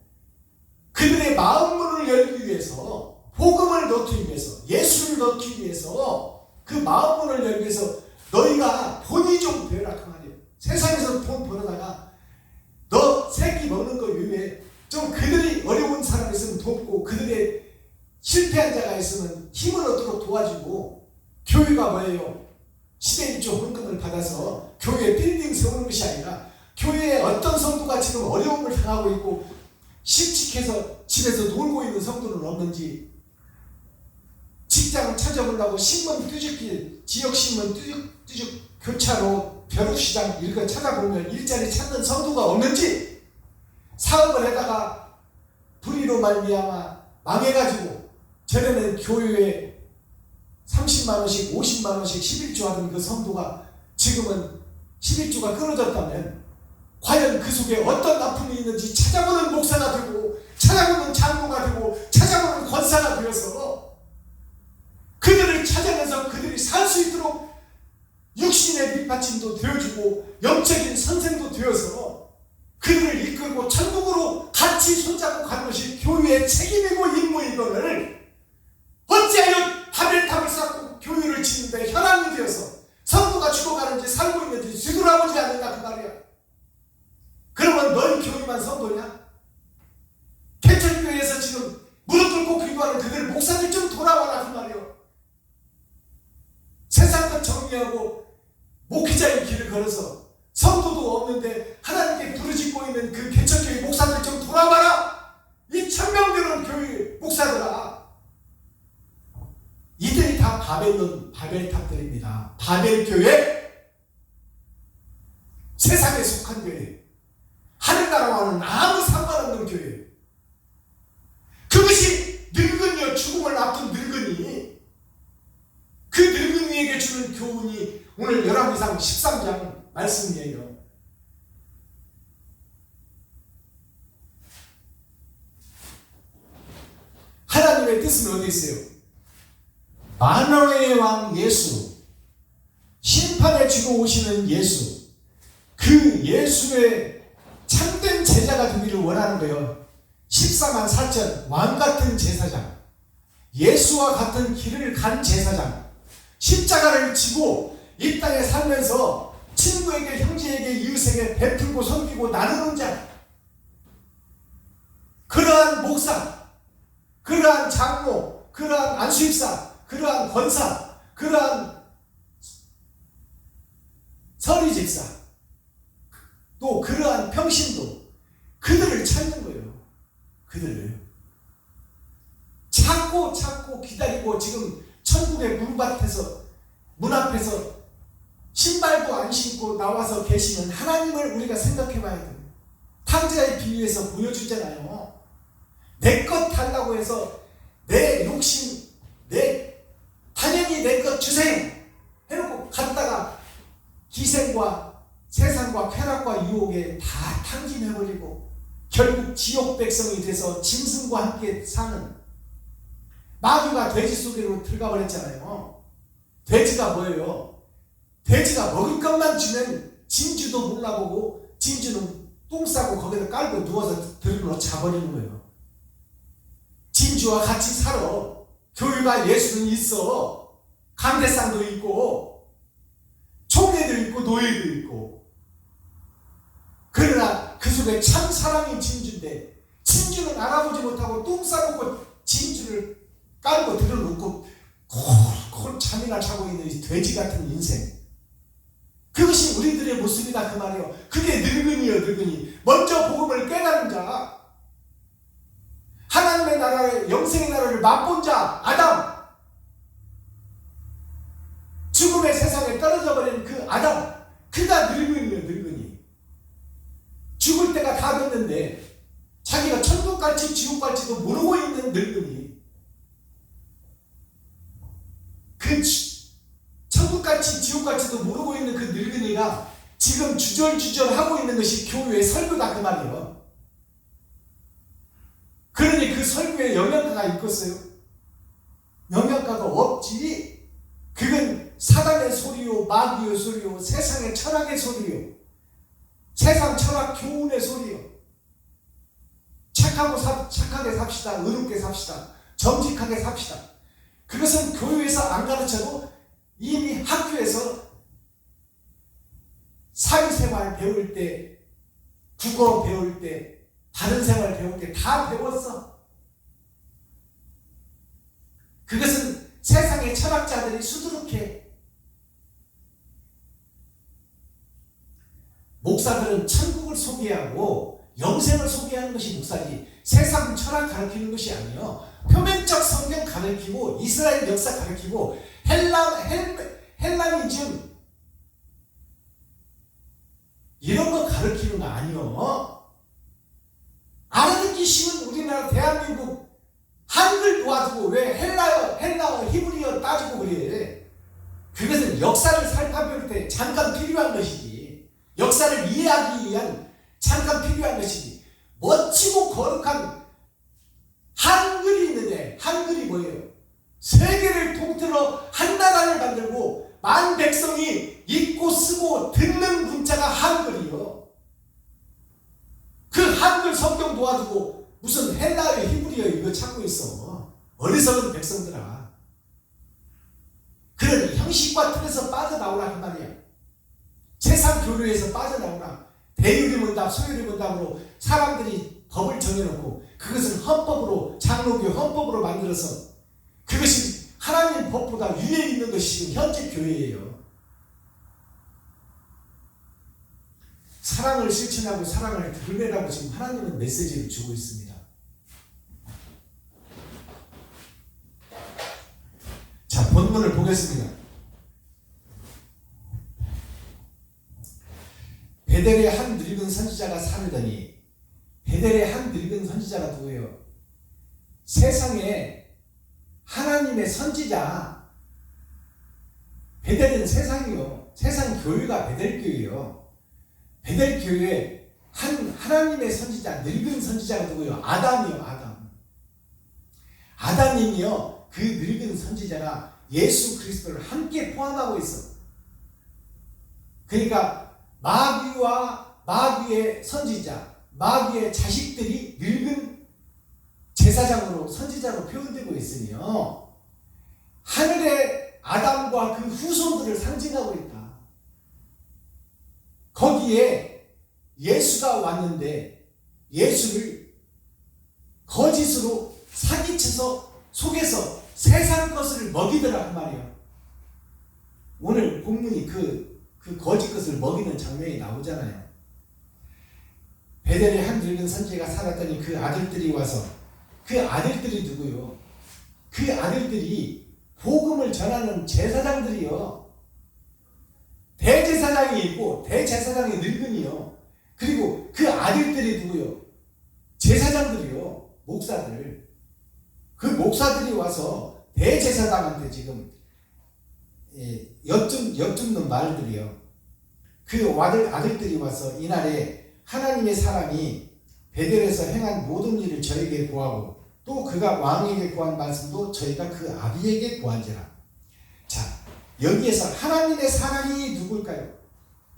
그들의 마음 문을 열기 위해서 복음을 넣기 위해서, 예수를 넣기 위해서, 그 마음문을 열기 위해서 너희가 본이 좀 되어라 그 말이에요. 세상에서 돈 벌어다가 너 새끼 먹는 거 이외에 좀 그들이 어려운 사람 있으면 돕고, 그들의 실패한 자가 있으면 힘을 얻도록 도와주고, 교회가 뭐예요? 시대 일조 헌금을 받아서 교회 빌딩 세우는 것이 아니라, 교회에 어떤 성도가 지금 어려움을 당하고 있고 심직해서 집에서 놀고 있는 성도는 없는지, 직장을 찾아보려고 신문 뚜죽기, 지역신문 뚜죽 교차로 벼룩시장 이런 거 찾아보면 일자리 찾는 성도가 없는지, 사업을 해다가 불의로 말미암아 망해가지고 전에는 교회에 30만원씩 50만원씩 11조 하던 그 성도가 지금은 11조가 끊어졌다면 과연 그 속에 어떤 아픔이 있는지 찾아보는 목사가 되고, 찾아보는 장로가 되고, 찾아보는 권사가 되어서 그들을 찾아내서 그들이 살 수 있도록 육신의 밑받침도 되어주고 영적인 선생도 되어서 그들을 이끌고 천국으로 같이 손잡고 가는 것이 교회의 책임이고 임무이거늘 어찌하여 바벨탑을 쌓고 교회를 짓는데 혈안이 되어서 성도가 죽어가는지 살고 있는지 뒤돌아보지 않는다 그 말이야. 그러면 너희 교회만 성도냐? 개천교회에서 지금 무릎 꿇고 기도하는 그들 목사들 좀 돌아와라 그 말이야. 세상과 정리하고 목회자의 길을 걸어서 성도도 없는데 하나님께 부르짖고 있는 그 개척교회 목사들 좀 돌아와라. 이 천명되는 교회 목사들아, 이들이 다 바벨탑들입니다. 바벨교회, 세상에 속한 교회, 하늘나라와는 아무 상관없는 교회. 그것이 늙은이여, 죽음을 앞둔 늙은이, 그 늙은이에게 주는 교훈이 오늘 열왕기상 13장 말씀이에요. 하나님의 뜻은 어디 있어요? 만왕의 왕 예수, 심판의 주로 오시는 예수, 그 예수의 참된 제자가 되기를 원하는 거예요. 14만 4천 왕같은 제사장, 예수와 같은 길을 간 제사장, 십자가를 지고 이 땅에 살면서 친구에게, 형제에게, 이웃에게 베풀고 섬기고 나누는 자, 그러한 목사, 그러한 장로, 그러한 안수입사, 그러한 권사, 그러한 서리집사, 또 그러한 평신도, 그들을 찾는 거예요. 그들을 찾고 기다리고, 지금 천국의 문 앞에서 신발도 안 신고 나와서 계시는 하나님을 우리가 생각해 봐야 돼요. 탕자의 비유에서 보여주잖아요. 내 것 달라고 해서 내 욕심, 당연히 내 것 주세요 해놓고 갔다가 기생과 세상과 쾌락과 유혹에 다 탕진해버리고 결국 지옥 백성이 돼서 짐승과 함께 사는, 마귀가 돼지 속으로 들어가 버렸잖아요. 돼지가 뭐예요? 돼지가 먹을 것만 주면 진주도 몰라보고, 진주는 똥 싸고 거기다 깔고 누워서 들으러 자버리는 거예요. 진주와 같이 살아. 교회가 예수는 있어. 강대상도 있고 총회도 있고 노예도 있고. 그러나 그 속에 참 사랑이 진주인데, 진주는 알아보지 못하고 똥 싸놓고 진주를 깔고 들어놓고 콜콜 잠이나 자고 있는 이 돼지 같은 인생, 그것이 우리들의 모습이다 그 말이에요. 그게 늙은이요, 늙은이. 먼저 복음을 깨달은 자, 하나님의 나라의 영생의 나라를 맛본 자 아담, 죽음의 세상에 떨어져 버린 그 아담, 그가 늙은이요, 늙은이. 죽을 때가 다 됐는데 자기가 천국 갈지 지옥 갈지도 모르고 있는 늙은이. 그 천국 갈지 지옥 갈지도 모르고 있는 그 늙은이가 지금 주절주절 하고 있는 것이 교회의 설교다 그 말이에요. 그러니 그 설교에 영향가가 있겠어요? 영향가가 없지. 그건 사단의 소리요, 마귀의 소리요, 세상의 철학의 소리요, 세상 철학 교훈의 소리요. 착하게 삽시다, 의롭게 삽시다. 정직하게 삽시다. 그것은 교회에서 안 가르쳐도 이미 학교에서 사회생활 배울 때, 국어 배울 때, 다른 생활 배울 때 다 배웠어. 그것은 세상의 철학자들이 수두룩해. 목사들은 천국을 소개하고 영생을 소개하는 것이 목사지, 세상 철학 가르치는 것이 아니에요. 표면적 성경 가르치고 이스라엘 역사 가르치고 헬라니즘 이런 거 가르치는 거 아니에요. 알아듣기 쉬운 우리나라 대한민국 한글 도와주고 왜 헬라어 히브리어 따지고 그래. 그것은 역사를 살펴볼 때 잠깐 필요한 것이지, 역사를 이해하기 위한 잠깐 필요한 것이지, 멋지고 거룩한 한글이 있는데, 한글이 뭐예요? 세계를 통틀어 한 나라를 만들고 만 백성이 읽고 쓰고 듣는 문자가 한글이요. 그 한글 성경 도와주고 무슨 헬라어 히브리어 이거 찾고 있어. 어리석은 백성들아. 그런 형식과 틀에서 빠져나오라 그 말이야. 세상 교류에서 빠져나오라. 대유리문답, 소유리문답으로 사람들이 법을 정해놓고 그것을 헌법으로, 장로교 헌법으로 만들어서 그것이 하나님 법보다 위에 있는 것이 지금 현재 교회예요. 사랑을 실천하고 사랑을 드러내라고 지금 하나님은 메시지를 주고 있습니다. 자, 본문을 보겠습니다. 베델의 한 늙은 선지자가 사르더니, 베델의 한 늙은 선지자가 누구예요? 세상에 하나님의 선지자. 베델은 세상이요. 세상 교회가 베델교회요. 베델교회에 하나님의 선지자, 늙은 선지자가 누구예요? 아담이요. 아담님이요. 그 늙은 선지자가 예수 그리스도를 함께 포함하고 있어. 그러니까 마귀와 마귀의 선지자, 마귀의 자식들이 늙은 제사장으로, 선지자로 표현되고 있으며 하늘의 아담과 그 후손들을 상징하고 있다. 거기에 예수가 왔는데 예수를 거짓으로 사기쳐서 속에서 세상 것을 먹이더라 그 말이에요. 오늘 본문이 그 거짓 것을 먹이는 장면이 나오잖아요. 베델의 한 늙은 선지자가 살았더니 그 아들들이 와서, 그 아들들이 누구요? 그 아들들이 복음을 전하는 제사장들이요. 대제사장이 있고 대제사장이 늙은이요. 그리고 그 아들들이 누구요? 제사장들이요. 목사들. 그 목사들이 와서 대제사장한테 지금 엿줍는 말들이요. 그 아들들이 와서 이날에 하나님의 사람이 베델에서 행한 모든 일을 저에게 고하고 또 그가 왕에게 고한 말씀도 저희가 그 아비에게 고한지라. 자, 여기에서 하나님의 사람이 누굴까요?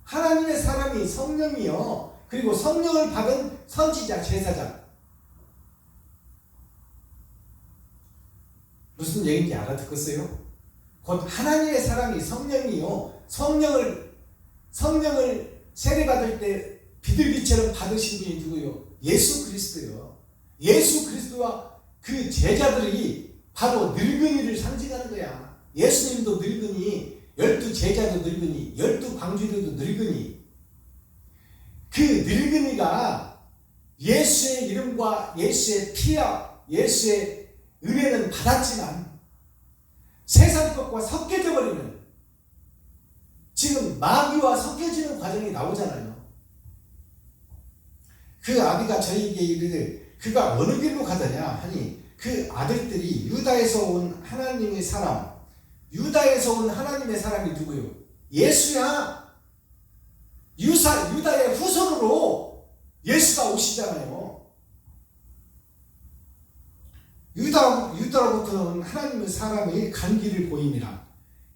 하나님의 사람이 성령이요. 그리고 성령을 받은 선지자, 제사장. 무슨 얘기인지 알아듣겠어요? 곧 하나님의 사람이 성령이요. 성령을 세례받을 때 비둘기처럼 받으신 분이 누구요? 예수 그리스도요. 예수 그리스도와 그 제자들이 바로 늙은이를 상징하는 거야. 예수님도 늙은이, 12제자도 늙은이, 12광주리도 늙은이. 그 늙은이가 예수의 이름과 예수의 피와 예수의 은혜는 받았지만 세상 것과 섞여져 버리는, 지금 마귀와 섞여지는 과정이 나오잖아요. 그 아비가 저희에게 이르되 그가 어느 길로 가더냐 하니 그 아들들이 유다에서 온 하나님의 사람, 유다에서 온 하나님의 사람이 누구요? 예수야. 유다의 후손으로 예수가 오시잖아요. 유다로부터 온 하나님의 사람이 간 길을 보임이라.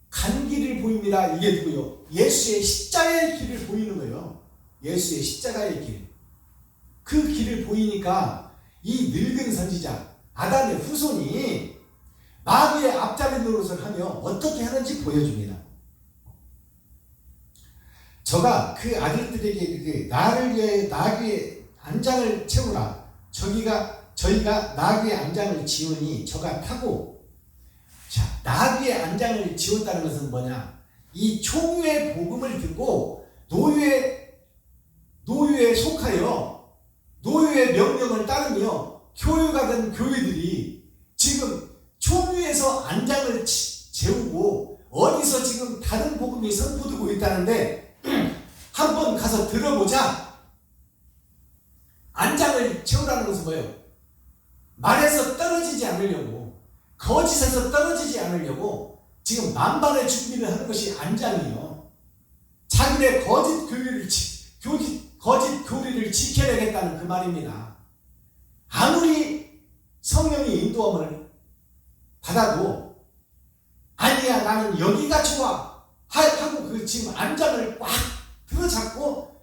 간 길을 보임이라. 이게 누구요? 예수의 십자가의 길을 보이는 거예요. 예수의 십자가의 길. 그 길을 보이니까 이 늙은 선지자, 아담의 후손이 마귀의 앞자리 노릇을 하며 어떻게 하는지 보여줍니다. 저가 그 아들들에게 나를 위해 나귀의 안장을 채우라. 저희가 나귀의 안장을 지우니 저가 타고. 자, 나귀의 안장을 지웠다는 것은 뭐냐? 이 총유의 복음을 듣고 노유에 속하여 노유의 명령을 따르며 교유가 된 교회들이 지금 총유에서 안장을 재우고 어디서 지금 다른 복음이 선포되고 있다는데 한번 가서 들어보자. 안장을 채우라는 것은 뭐예요? 말에서 떨어지지 않으려고, 거짓에서 떨어지지 않으려고 지금 만반의 준비를 하는 것이 안장이요. 자기네 거짓 교리를 지켜내겠다는 그 말입니다. 아무리 성령이 인도함을 받아도 아니야 나는 여기가 좋아 하고 그 지금 안장을 꽉 들어잡고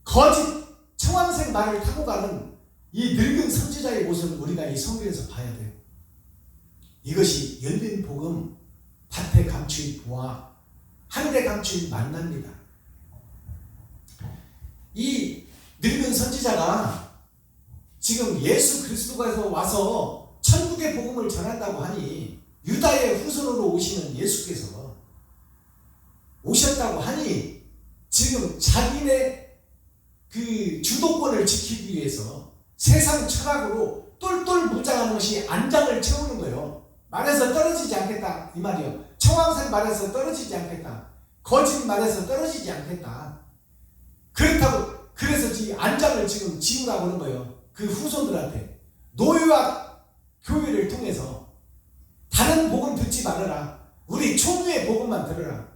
거짓 청황색 말을 타고 가는 이 늙은 선지자의 모습을 우리가 이 성경에서 봐야 돼요. 이것이 열린 복음, 밭에 감추인 보화, 하늘에 감추인 만납니다. 이 늙은 선지자가 지금 예수 그리스도가 와서 천국의 복음을 전한다고 하니, 유다의 후손으로 오시는 예수께서 오셨다고 하니 지금 자기네 그 주도권을 지키기 위해서 세상 철학으로 똘똘 묵장하는 것이 안장을 채우는 거예요. 말에서 떨어지지 않겠다 이 말이요. 청황색 말에서 떨어지지 않겠다. 거짓 말에서 떨어지지 않겠다. 그렇다고 그래서 이 안장을 지금 지우라고 하는 거예요. 그 후손들한테 노유와 교회를 통해서 다른 복음 듣지 말아라. 우리 총유의 복음만 들어라.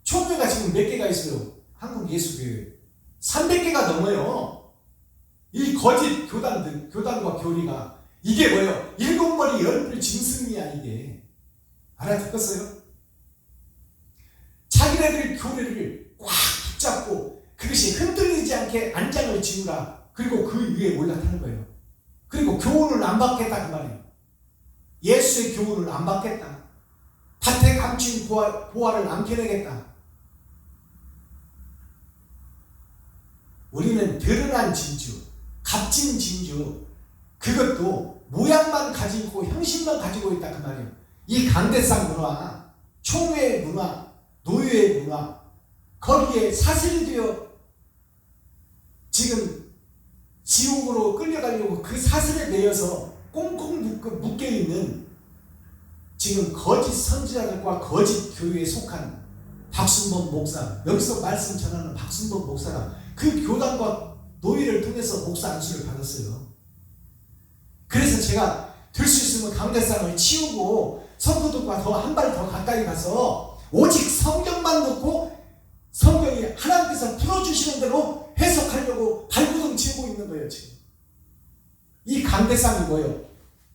총유가 지금 몇 개가 있어요? 한국 예수교회 300개가 넘어요. 이 거짓 교단과 교리가 이게 뭐예요? 7머리 10뿔 짐승이야 이게. 알아듣겠어요? 자기네들 교리를 꽉 붙잡고 그것이 흔들리지 않게 안장을 지우라. 그리고 그 위에 올라타는 거예요. 그리고 교훈을 안 받겠다 그 말이에요. 예수의 교훈을 안 받겠다. 밭에 감춘 보화를 안 캐내겠다. 우리는 드러난 진주, 값진 진주, 그것도 모양만 가지고 형식만 가지고 있다 그 말이에요. 이 강대상 문화, 총회의 문화, 노예의 문화, 거기에 사슬이 되어 지금 지옥으로 끌려가려고 그 사슬에 매여서 꽁꽁 묶여있는 지금 거짓 선지자들과 거짓 교회에 속한 박순범 목사, 여기서 말씀 전하는 박순범 목사가 그 교단과 노예를 통해서 목사 안수를 받았어요. 그래서 제가 될 수 있으면 강대상을 치우고 성도들과 더 한 발 더 가까이 가서 오직 성경만 놓고 성경이 하나님께서 풀어주시는 대로 해석하려고 발구등 치고 있는 거예요. 지금 이 강대상이 뭐예요?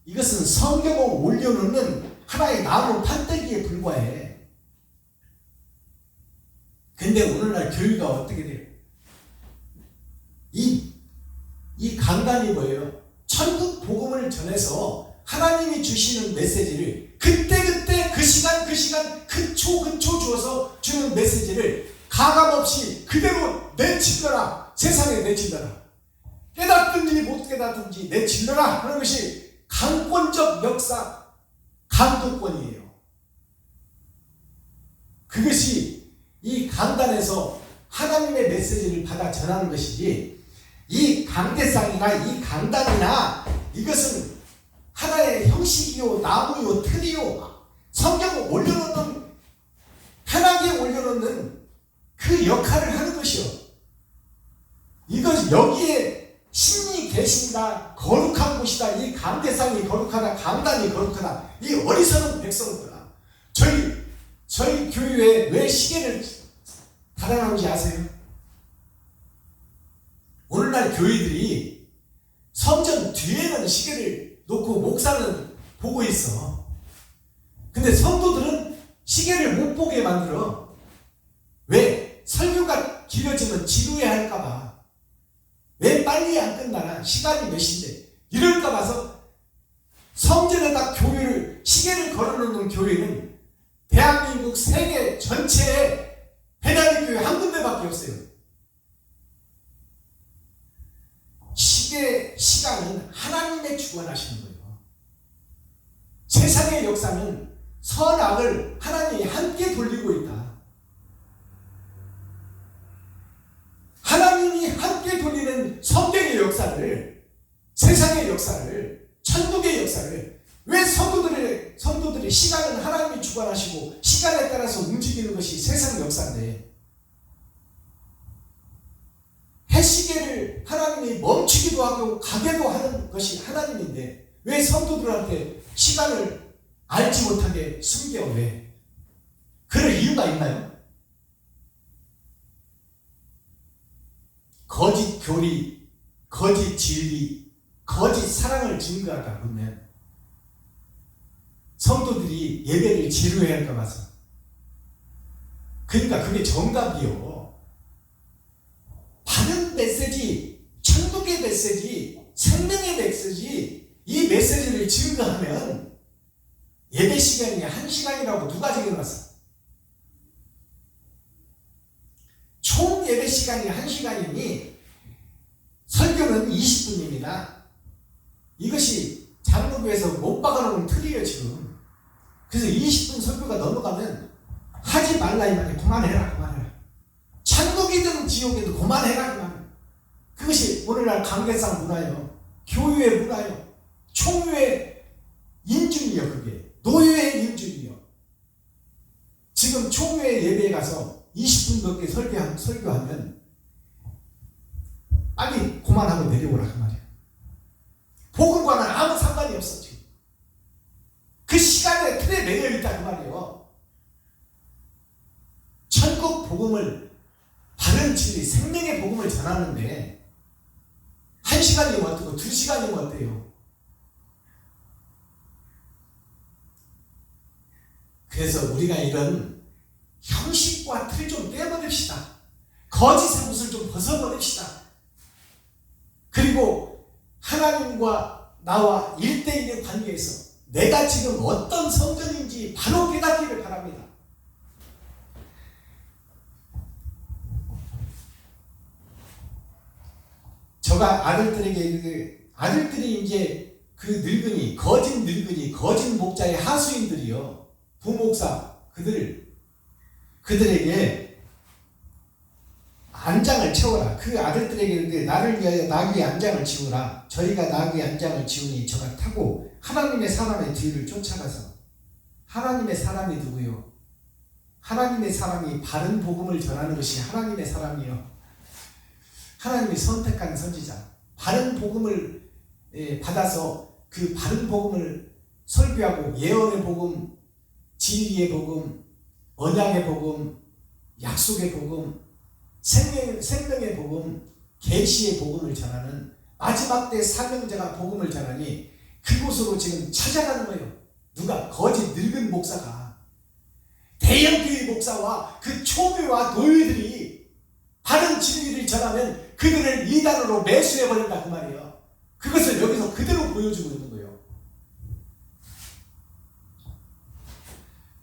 이것은 성경을 올려놓는 하나의 나무 판때기에 불과해. 근데 오늘날 교회가 어떻게 돼요? 이 강단이 뭐예요? 천국 복음을 전해서 하나님이 주시는 메시지를 그때 그 시간 그 초 주어서 주는 메시지를 가감없이 그대로 내치더라. 세상에 내치더라. 깨닫든지 못 깨닫든지 내치더라 하는 것이 강권적 역사, 강도권이에요. 그것이 이 강단에서 하나님의 메시지를 받아 전하는 것이지, 이 강대상이나 이 강단이나 이것은 하나의 형식이요, 나무요, 틀이요, 성경을 올려놓는, 편하게 올려놓는 그 역할을 하는 것이요. 이것 여기에 신이 계신다, 거룩한 곳이다, 이 강대상이 거룩하다, 강단이 거룩하다, 이 어리석은 백성들아, 저희 교회에 왜 시계를 달아나는지 아세요? 오늘날 교회들이 성전 뒤에는 시계를 놓고 목사는 보고 있어. 근데 성도들은 시계를 못 보게 만들어. 왜? 설교가 길어지면 지루해 할까봐. 왜 빨리 안 끝나나? 시간이 몇 시인데? 이럴까 봐서 성전에다 교회를 시계를 걸어놓는 교회는 대한민국 세계 전체에 베나리 교회 한 군데밖에 없어요. 시간은 하나님의 주관하시는 거예요. 세상의 역사는 선악을 하나님이 함께 돌리고 있다. 하나님이 함께 돌리는 성경의 역사를, 세상의 역사를, 천국의 역사를, 왜 성도들의 시간은 하나님이 주관하시고 시간에 따라서 움직이는 것이 세상 역사인데, 해시계를 하나님이 멈추기도 하고 가게도 하는 것이 하나님인데 왜 성도들한테 시간을 알지 못하게 숨겨? 왜? 그럴 이유가 있나요? 거짓 교리, 거짓 진리, 거짓 사랑을 증거하다 보면 성도들이 예배를 지루해할까 봐서. 그러니까 그게 정답이요. 바른 메시지, 천국의 메시지, 생명의 메시지, 이 메시지를 증거하면 예배 시간이 1시간이라고 누가 정해놨어? 총 예배 시간이 1시간이니 설교는 20분입니다. 이것이 장로교에서 못 박아놓은 틀이에요 지금. 그래서 20분 설교가 넘어가면 하지 말라 이 말이에요. 그만해라. 천국이든 지옥이든 그만해라 그 말이에요. 그것이 오늘날 강대상 문화요, 교유의 문화요, 총유의 인준이요. 그게 노예의 인준이요. 지금 총유의 예배에 가서 20분 넘게 설교하면 빨리 그만하고 내려오라 그 말이에요. 복음과는 아무 상관이 없어. 지금 그 시간에 틀에 매여 있다 그 말이에요. 천국 복음을, 바른 진리, 생명의 복음을 전하는데 1시간이면 어때요? 2시간이면 어때요? 그래서 우리가 이런 형식과 틀 좀 떼어버립시다. 거짓의 옷을 좀 벗어버립시다. 그리고 하나님과 나와 1대1의 관계에서 내가 지금 어떤 성전인지 바로 깨닫기를 바랍니다. 저가 아들들이 이제 그 늙은이, 거짓 목자의 하수인들이요, 부목사, 그들에게 안장을 채워라. 그 아들들에게 나를 위하여 나귀의 안장을 지우라. 저희가 나귀의 안장을 지우니 저가 타고 하나님의 사람의 뒤를 쫓아가서. 하나님의 사람이 누구요? 하나님의 사람이 바른 복음을 전하는 것이 하나님의 사람이요. 하나님이 선택한 선지자, 바른 복음을 받아서 그 바른 복음을 설교하고 예언의 복음, 진리의 복음, 언약의 복음, 약속의 복음, 생명의 복음, 계시의 복음을 전하는 마지막 때 사명자가 복음을 전하니 그곳으로 지금 찾아가는 거예요. 누가? 거짓 늙은 목사가. 대형교회 목사와 그 초교와 노예들이 바른 진리를 전하면 그들을 이단으로 매수해버린다 그 말이에요. 그것을 여기서 그대로 보여주고 있는 거예요.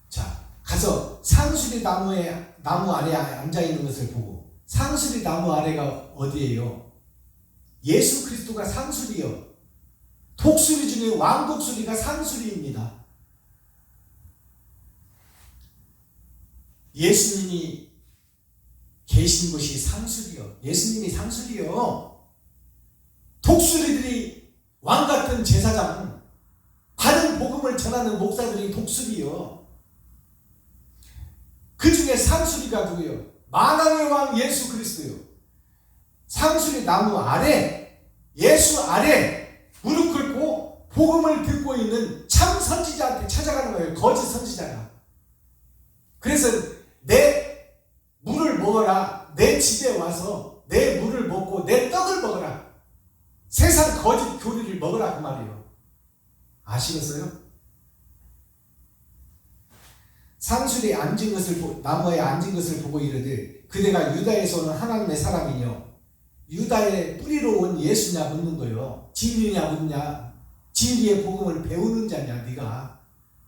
자, 가서 상수리 나무 아래에 앉아있는 것을 보고, 상수리 나무 아래가 어디예요? 예수 그리스도가 상수리요. 독수리 중에 왕독수리가 상수리입니다. 예수님이 계신 곳이 상수리요. 예수님이 상수리요. 독수리들이 왕같은 제사장, 바른 복음을 전하는 목사들이 독수리요. 그 중에 상수리가 누구요? 만왕의 왕 예수 그리스도요. 상수리 나무 아래, 예수 아래 무릎 꿇고 복음을 듣고 있는 참 선지자한테 찾아가는 거예요. 거짓 선지자가. 그래서 내 물을 먹어라. 내 집에 와서 내 물을 먹고 내 떡을 먹어라. 세상 거짓 교리를 먹으라 그 말이에요. 아시겠어요? 상술이 앉은 것을 나무에 앉은 것을 보고 이르되 그대가 유다에서 오는 하나님의 사람이뇨 유다의 뿌리로 온 예수냐 묻는 거예요. 진리냐 묻냐. 진리의 복음을 배우는 자냐 네가.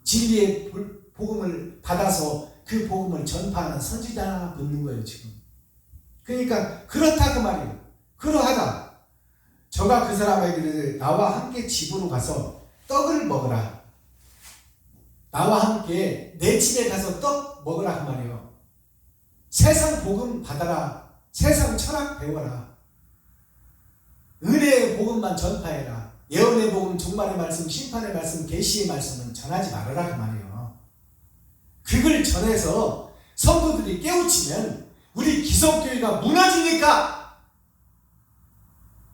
진리의 복음을 받아서 그 복음을 전파하는 선지자 묻는 거예요 지금. 그러니까 그렇다 그 말이에요. 그러하다. 저가 그 사람에게 나와 함께 집으로 가서 떡을 먹으라. 나와 함께 내 집에 가서 떡 먹으라 그 말이에요. 세상 복음 받아라. 세상 철학 배워라. 은혜의 복음만 전파해라. 예언의 복음, 종말의 말씀, 심판의 말씀, 계시의 말씀은 전하지 말아라 그 말이에요. 그걸 전해서 성도들이 깨우치면 우리 기성교회가 무너지니까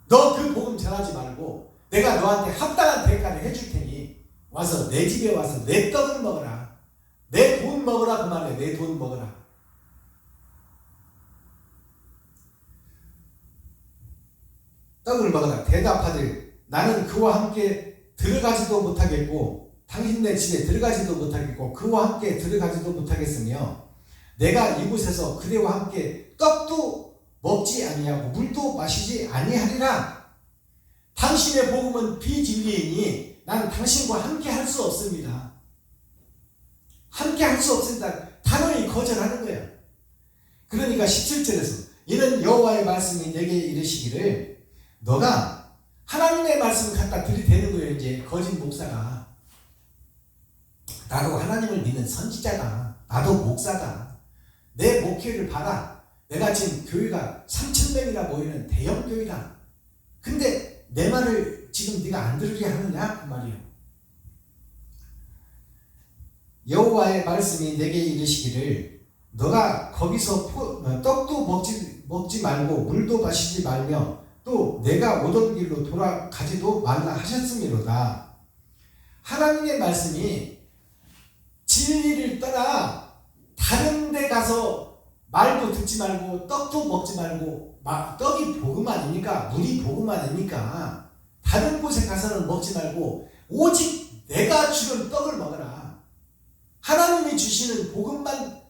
너 그 복음 전하지 말고 내가 너한테 합당한 대가를 해줄 테니 와서 내 집에 와서 내 떡을 먹어라. 내 돈 먹어라 그 말이에요. 내 돈 먹어라. 떡을 먹어라. 대답하되 나는 그와 함께 들어가지도 못하겠고 당신네 집에 들어가지도 못하겠고 그와 함께 들어가지도 못하겠으며 내가 이곳에서 그대와 함께 떡도 먹지 아니하고 물도 마시지 아니하리라. 당신의 복음은 비진리이니 나는 당신과 함께 할 수 없습니다. 함께 할 수 없습니다. 단호히 거절하는 거야. 그러니까 17절에서 이는 여호와의 말씀이 내게 이르시기를 너가 하나님의 말씀을 갖다 들이대는 거예요. 이제 거짓 목사가 나도 하나님을 믿는 선지자다. 나도 목사다. 내 목회를 봐라. 내가 지금 교회가 3,000명이나 모이는 대형 교회다. 근데 내 말을 지금 네가 안 들으려 하느냐 그 말이에요. 여호와의 말씀이 내게 이르시기를 너가 거기서 떡도 먹지 말고 물도 마시지 말며 또 내가 오던 길로 돌아가지도 말라 하셨음이로다. 하나님의 말씀이 진리를 떠나 다른 데 가서 말도 듣지 말고 떡도 먹지 말고 떡이 복음 아닙니까? 물이 복음 아닙니까? 다른 곳에 가서는 먹지 말고 오직 내가 주는 떡을 먹어라. 하나님이 주시는 복음만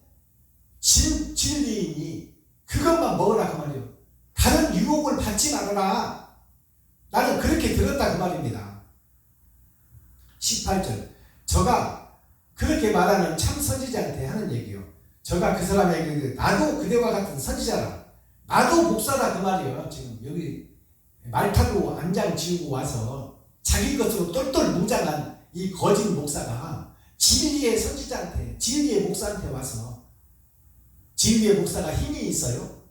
진리이니 그것만 먹으라 그 말이에요. 다른 유혹을 받지 말아라. 나는 그렇게 들었다 그 말입니다. 18절 저가 그렇게 말하는 참 선지자한테 하는 얘기요. 저가 그 사람에게 나도 그대와 같은 선지자라. 나도 목사다 그 말이에요. 지금 여기 말 타고 안장 지우고 와서 자기 것으로 똘똘 뭉장한 이 거짓 목사가 진리의 선지자한테 진리의 목사한테 와서 진리의 목사가 힘이 있어요.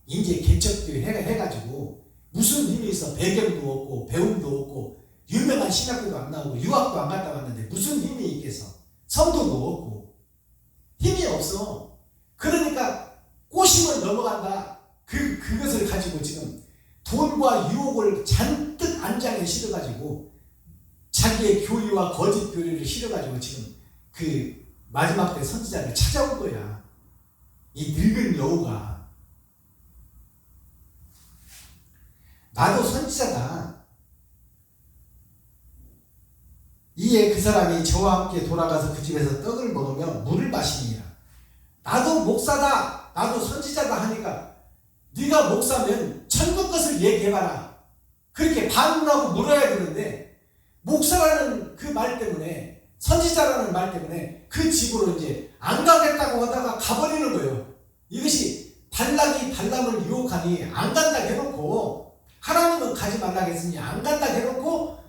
이제 개척교회 해가지고 무슨 힘이 있어. 배경도 없고 배움도 없고 유명한 신학교도 안 나오고 유학도 안 갔다 왔는데 무슨 힘이 있겠어. 성도도 없고 힘이 없어. 그러니까 꼬시면 넘어간다. 그것을 가지고 지금 돈과 유혹을 잔뜩 안장에 실어가지고 자기의 교리와 거짓 교리를 실어가지고 지금 그 마지막 때 선지자를 찾아온 거야. 이 늙은 여우가. 나도 선지자다. 이에 그 사람이 저와 함께 돌아가서 그 집에서 떡을 먹으며 물을 마시니라. 나도 목사다. 나도 선지자다 하니까 네가 목사면 천국 것을 얘기해봐라. 그렇게 반문하고 물어야 되는데 목사라는 그 말 때문에 선지자라는 말 때문에 그 집으로 이제 안 가겠다고 하다가 가버리는 거예요. 이것이 발락이 발람을 유혹하니 안 간다 해놓고 하나님은 가지 말라 했으니 안 간다 해놓고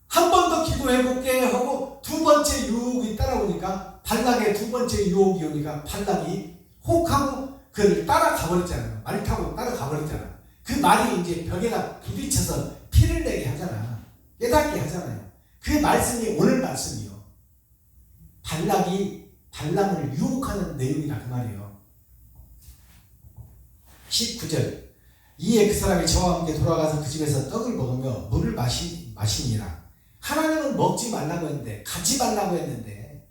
한 번 더 기도해볼게 하고 두 번째 유혹이 따라오니까 발락의 두 번째 유혹이 오니까 발락이 혹하고 그를 따라가 버렸잖아요. 말 타고 따라가 버렸잖아. 그 말이 이제 벽에다 부딪혀서 피를 내게 하잖아. 깨닫게 하잖아요. 그 말씀이 오늘 말씀이요. 발락이 발람을 유혹하는 내용이라 그 말이에요. 19절 이에 그 사람이 저와 함께 돌아가서 그 집에서 떡을 먹으며 물을 마시니라. 하나님은 먹지 말라고 했는데 가지 말라고 했는데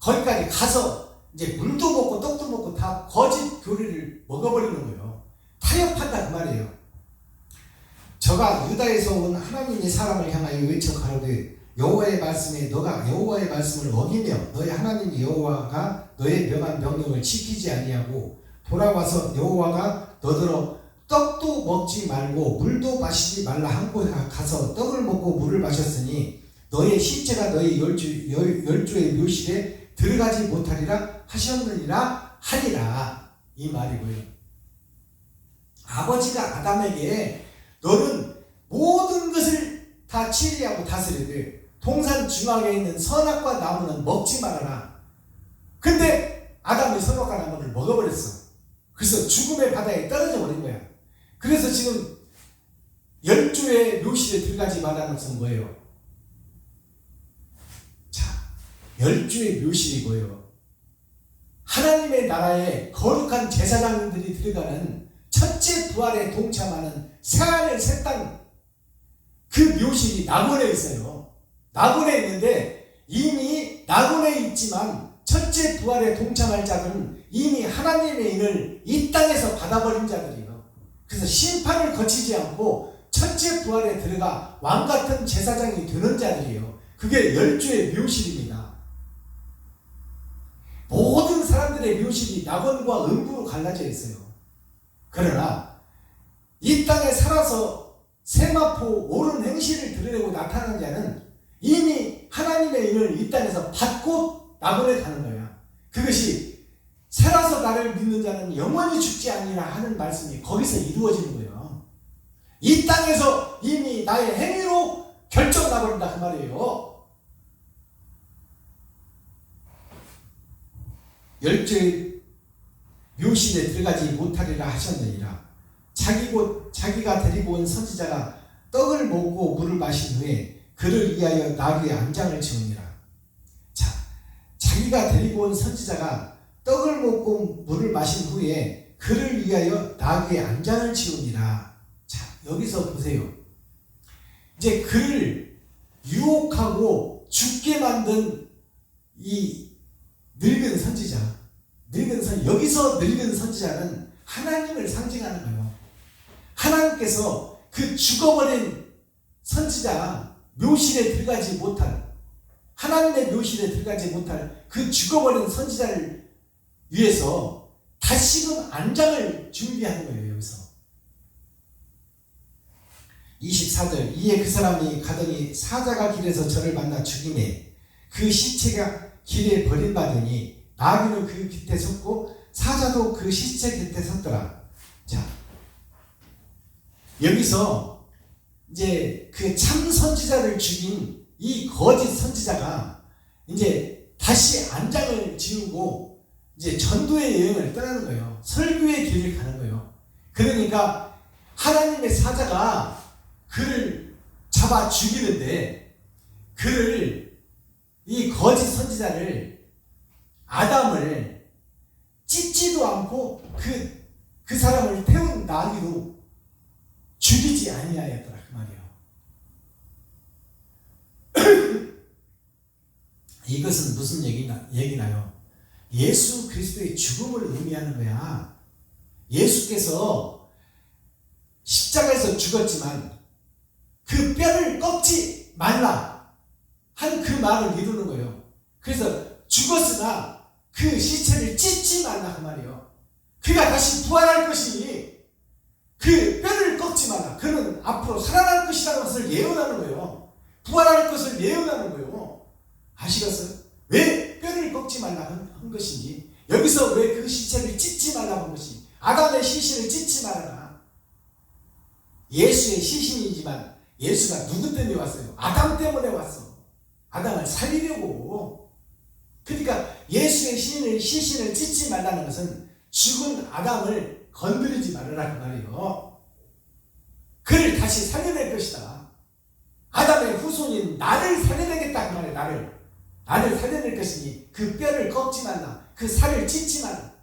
거기까지 가서 이제 물도 먹고 떡도 먹고 다 거짓 교리를 먹어버리는 거예요. 타협한다 그 말이에요. 저가 유다에서 온 하나님의 사람을 향하여 외쳐 가로되 여호와의 말씀에 너가 여호와의 말씀을 어기며 너의 하나님 여호와가 너의 명한 명령을 지키지 아니하고 돌아와서 여호와가 너더러 떡도 먹지 말고 물도 마시지 말라 한 곳에 가서 떡을 먹고 물을 마셨으니 너의 시체가 너의 열조의 묘실에 들어가지 못하리라 하셨느니라 하리라. 이 말이고요. 아버지가 아담에게 너는 모든 것을 다 치리하고 다스리되 동산 중앙에 있는 선악과 나무는 먹지 말아라. 근데 아담이 선악과 나무를 먹어버렸어. 그래서 죽음의 바다에 떨어져 버린 거야. 그래서 지금 열조의 묘실에 들어가지 말라는 것은 뭐예요? 자, 열조의 묘실이 뭐예요? 하나님의 나라에 거룩한 제사장들이 들어가는 첫째 부활에 동참하는 새하늘 새 땅, 그 묘실이 낙원에 있어요. 낙원에 있는데 이미 낙원에 있지만 첫째 부활에 동참할 자들은 이미 하나님의 인을 이 땅에서 받아버린 자들이에요. 그래서 심판을 거치지 않고 첫째 부활에 들어가 왕같은 제사장이 되는 자들이에요. 그게 열조의 묘실입니다. 모든 사람들의 묘실이 낙원과 음부로 갈라져 있어요. 그러나 이 땅에 살아서 세마포 옳은 행실을 드러내고 나타나는 자는 이미 하나님의 인을 이 땅에서 받고 낙원에 가는 거야. 그것이 살아서 나를 믿는 자는 영원히 죽지 아니라 하는 말씀이 거기서 이루어지는 거예요. 이 땅에서 이미 나의 행위로 결정 나버린다 그 말이에요. 열조의 묘실에 들어가지 못하리라 하셨느니라. 자기가 데리고 온 선지자가 떡을 먹고 물을 마신 후에 그를 위하여 나귀의 안장을 지으니라. 자, 자기가 데리고 온 선지자가 떡을 먹고 물을 마신 후에 그를 위하여 나귀의 안장을 지으니라. 자, 여기서 보세요. 이제 그를 유혹하고 죽게 만든 이 늙은 선지자, 여기서 늙은 선지자는 하나님을 상징하는 거예요. 하나님께서 그 죽어버린 선지자 묘실에 들어가지 못한, 하나님의 묘실에 들어가지 못할 그 죽어버린 선지자를 위해서 다시금 안장을 준비하는 거예요. 여기서 24절 이에 그 사람이 가더니 사자가 길에서 저를 만나 죽이매 그 시체가 길에 버림받으니 나귀는 그 곁에 섰고 사자도 그 시체 곁에 섰더라. 자, 여기서 이제 그 참 선지자를 죽인 이 거짓 선지자가 이제 다시 안장을 지우고 이제 전도의 여행을 떠나는 거예요. 설교의 길을 가는 거예요. 그러니까 하나님의 사자가 그를 잡아 죽이는데 그를, 이 거짓 선지자를, 아담을 찢지도 않고 그 사람을 태운 나귀로 죽이지 아니하였더라 그 말이에요. 이것은 무슨 얘기나요? 예수 그리스도의 죽음을 의미하는 거야. 예수께서 십자가에서 죽었지만 그 뼈를 꺾지 말라 한 그 말을 이루는 거예요. 그래서 죽었으나 그 시체를 찢지 말라 그 말이에요. 그가 다시 부활할 것이니 그 뼈를 꺾지 말라. 그는 앞으로 살아날 것이라는 것을 예언하는 거예요. 부활할 것을 예언하는 거예요. 아시겠어요? 왜 뼈를 꺾지 말라 한 것인지, 여기서 왜 그 시체를 찢지 말라 한 것이, 아담의 시신을 찢지 말아라. 예수의 시신이지만 예수가 누구 때문에 왔어요? 아담 때문에 왔어. 아담을 살리려고. 그러니까 예수의 시신을 찢지 말라는 것은 죽은 아담을 건드리지 말아라 그 말이에요. 그를 다시 살려낼 것이다. 아담의 후손인 나를 살려내겠다 그 말이에요. 나를 살려낼 것이니 그 뼈를 꺾지 말라. 그 살을 찢지 말라.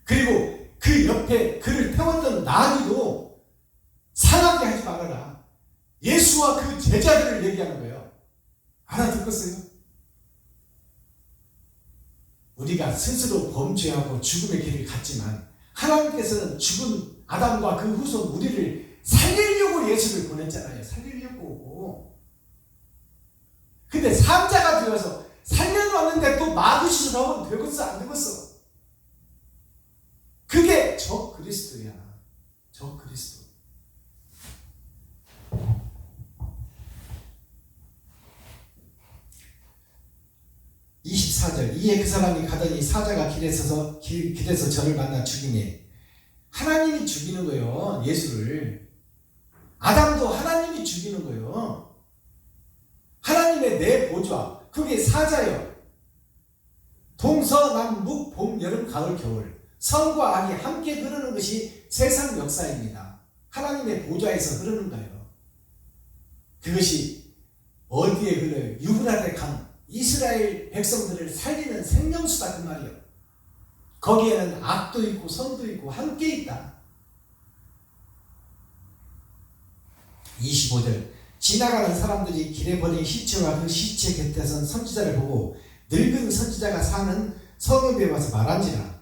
그리고 그 옆에 그를 태웠던 나귀도 상하게 하지 말아라. 예수와 그 제자들을 얘기하는 거예요. 알아듣겠어요? 우리가 스스로 범죄하고 죽음의 길을 갔지만 하나님께서는 죽은 아담과 그 후손 우리를 살리려고 예수를 보냈잖아요. 살리려고. 근데 산자가 되어서 살려놨는데 또 마귀처럼 되겠어 안 되겠어? 그게 저 그리스도 그리스도야. 저 그리스도. 24절 이에 그 사람이 가더니 사자가 길에서 저를 만나 죽이니 하나님이 죽이는 거예요. 예수를. 아담도 하나님이 죽이는 거예요. 하나님의 내 보좌 그게 사자예요. 동서남북 봄 여름 가을 겨울 선과 악이 함께 흐르는 것이 세상 역사입니다. 하나님의 보좌에서 흐르는 거예요. 그것이 어디에 흘러요? 유브라데 강 이스라엘 백성들을 살리는 생명수다 그 말이에요. 거기에는 악도 있고 선도 있고 함께 있다. 25절 지나가는 사람들이 길에 버린 시체와 그 시체 곁에 선 선지자를 보고 늙은 선지자가 사는 성읍에 와서 말한지라.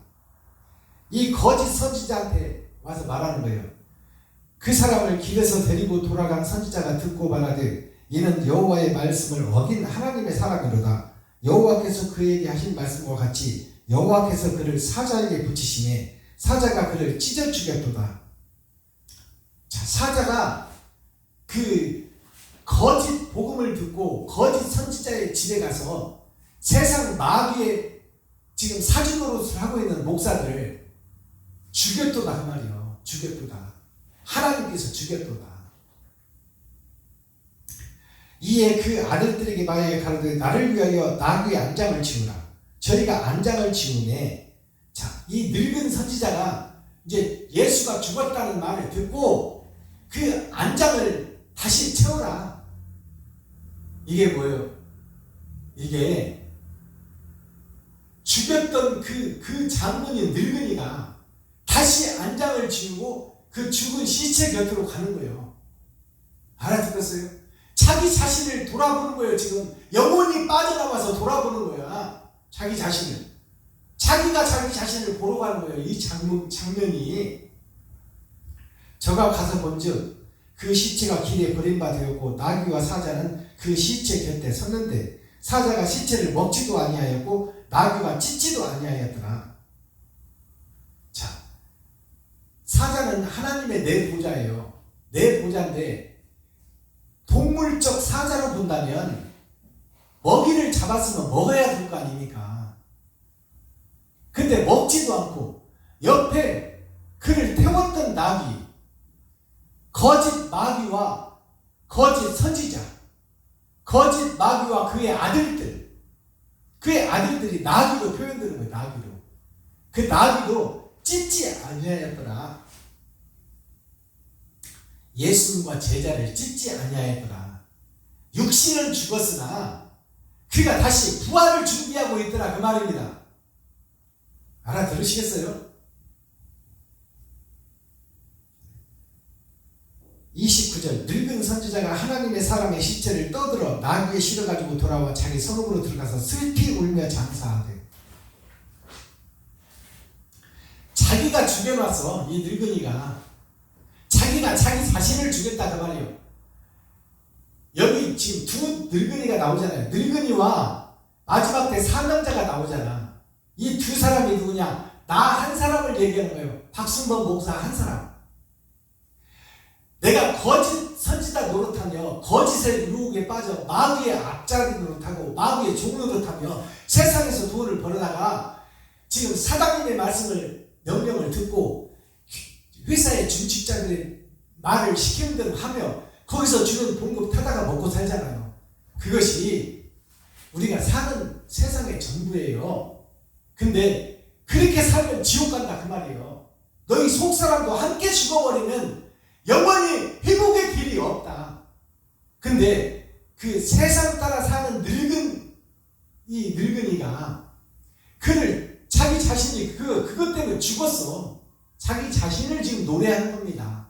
이 거짓 선지자한테 와서 말하는 거예요. 그 사람을 길에서 데리고 돌아간 선지자가 듣고 말하되 이는 여호와의 말씀을 어긴 하나님의 사람이로다. 여호와께서 그에게 하신 말씀과 같이 여호와께서 그를 사자에게 붙이시매 사자가 그를 찢어 죽였도다. 자, 사자가 그 거짓 복음을 듣고 거짓 선지자의 집에 가서 세상 마귀의 지금 사주 노릇을 하고 있는 목사들을 죽였도다 그 말이에요. 죽였도다. 하나님께서 죽였도다. 이에 그 아들들에게 말하여 가로되 나를 위하여 나귀의 안장을 치우라. 저희가 안장을 치우네. 자, 이 늙은 선지자가 이제 예수가 죽었다는 말을 듣고 그 안장을 다시 채워라. 이게 뭐예요? 이게 죽였던 그 장군인 늙은이가 다시 안장을 지우고 그 죽은 시체 곁으로 가는 거예요. 알아듣겠어요? 자기 자신을 돌아보는 거예요. 지금 영혼이 빠져나와서 돌아보는 거야. 자기 자신을. 자기가 자기 자신을 보러 가는 거예요. 이 장면이. 저가 가서 본즉 그 시체가 길에 버림받았고 나귀와 사자는 그 시체 곁에 섰는데 사자가 시체를 먹지도 아니하였고 나귀가 찢지도 아니하였더라. 자, 사자는 하나님의 내 보좌예요. 내 보좌인데 동물적 사자로 본다면 먹이를 잡았으면 먹어야 될 거 아닙니까? 근데 먹지도 않고 옆에 그를 태웠던 나귀, 거짓 마귀와 거짓 선지자, 거짓 마귀와 그의 아들들이 나귀로 표현되는 거예요. 나귀로. 그 나귀도 찢지 아니하였더라. 예수님과 제자를 찢지 아니하였더라. 육신은 죽었으나 그가 다시 부활을 준비하고 있더라 그 말입니다. 알아들으시겠어요? 29절 늙은 선지자가 하나님의 사람의 시체를 떠들어 나귀에 실어가지고 돌아와 자기 성읍으로 들어가서 슬피 울며 장사하되. 자기가 죽여놨어. 이 늙은이가 자기가 자기 자신을 죽였다 그 말이에요. 여기 지금 두 늙은이가 나오잖아요. 늙은이와 마지막 때 사명자가 나오잖아. 이 두 사람이 누구냐? 나 한 사람을 얘기하는 거예요. 박순범 목사 한 사람. 내가 거짓 선지자 노릇하며 거짓의 유혹에 빠져 마귀의 앞자리 노릇하고 마귀의 종 노릇하며 세상에서 돈을 벌어다가 지금 사장님의 명령을 듣고 회사의 중직자들의 말을 시키는 대로 하며 거기서 주는 봉급 타다가 먹고 살잖아요. 그것이 우리가 사는 세상의 전부예요. 근데 그렇게 살면 지옥 간다 그 말이에요. 너희 속사람도 함께 죽어버리면 영원히 회복의 길이 없다. 근데 그 세상 따라 사는 이 늙은이가 그를 자기 자신이 그것 때문에 죽었어. 자기 자신을 지금 노래하는 겁니다.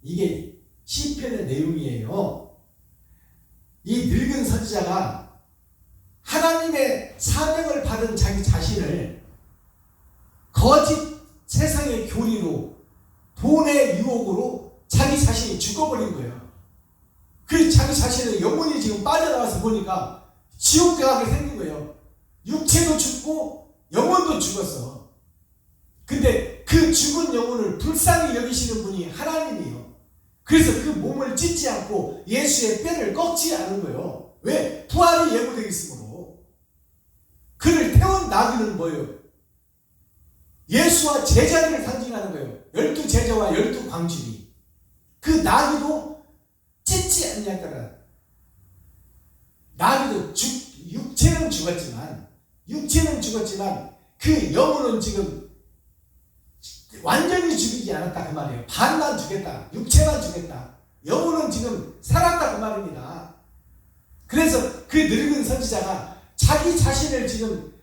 이게 시편의 내용이에요. 이 늙은 선지자가 하나님의 사명을 받은 자기 자신을 거짓 세상의 교리로 돈의 유혹으로 자기 자신이 죽어버린 거예요. 그 자기 자신의 영혼이 지금 빠져나와서 보니까 지옥 가게 생긴 거예요. 육체도 죽고 영혼도 죽었어. 근데 그 죽은 영혼을 불쌍히 여기시는 분이 하나님이요. 그래서 그 몸을 찢지 않고 예수의 뼈를 꺾지 않은 거예요. 왜? 부활이 예고되어 있으므로. 그를 태운 나귀는 뭐예요? 예수와 제자를 상징하는 거예요. 12제자와 12광주리. 그 나귀도 찢지 않냐더라. 나귀도 육체는 죽었지만 그 영혼은 지금 완전히 죽이지 않았다 그 말이에요. 반만 죽였다. 육체만 죽였다. 영혼은 지금 살았다 그 말입니다. 그래서 그 늙은 선지자가 자기 자신을 지금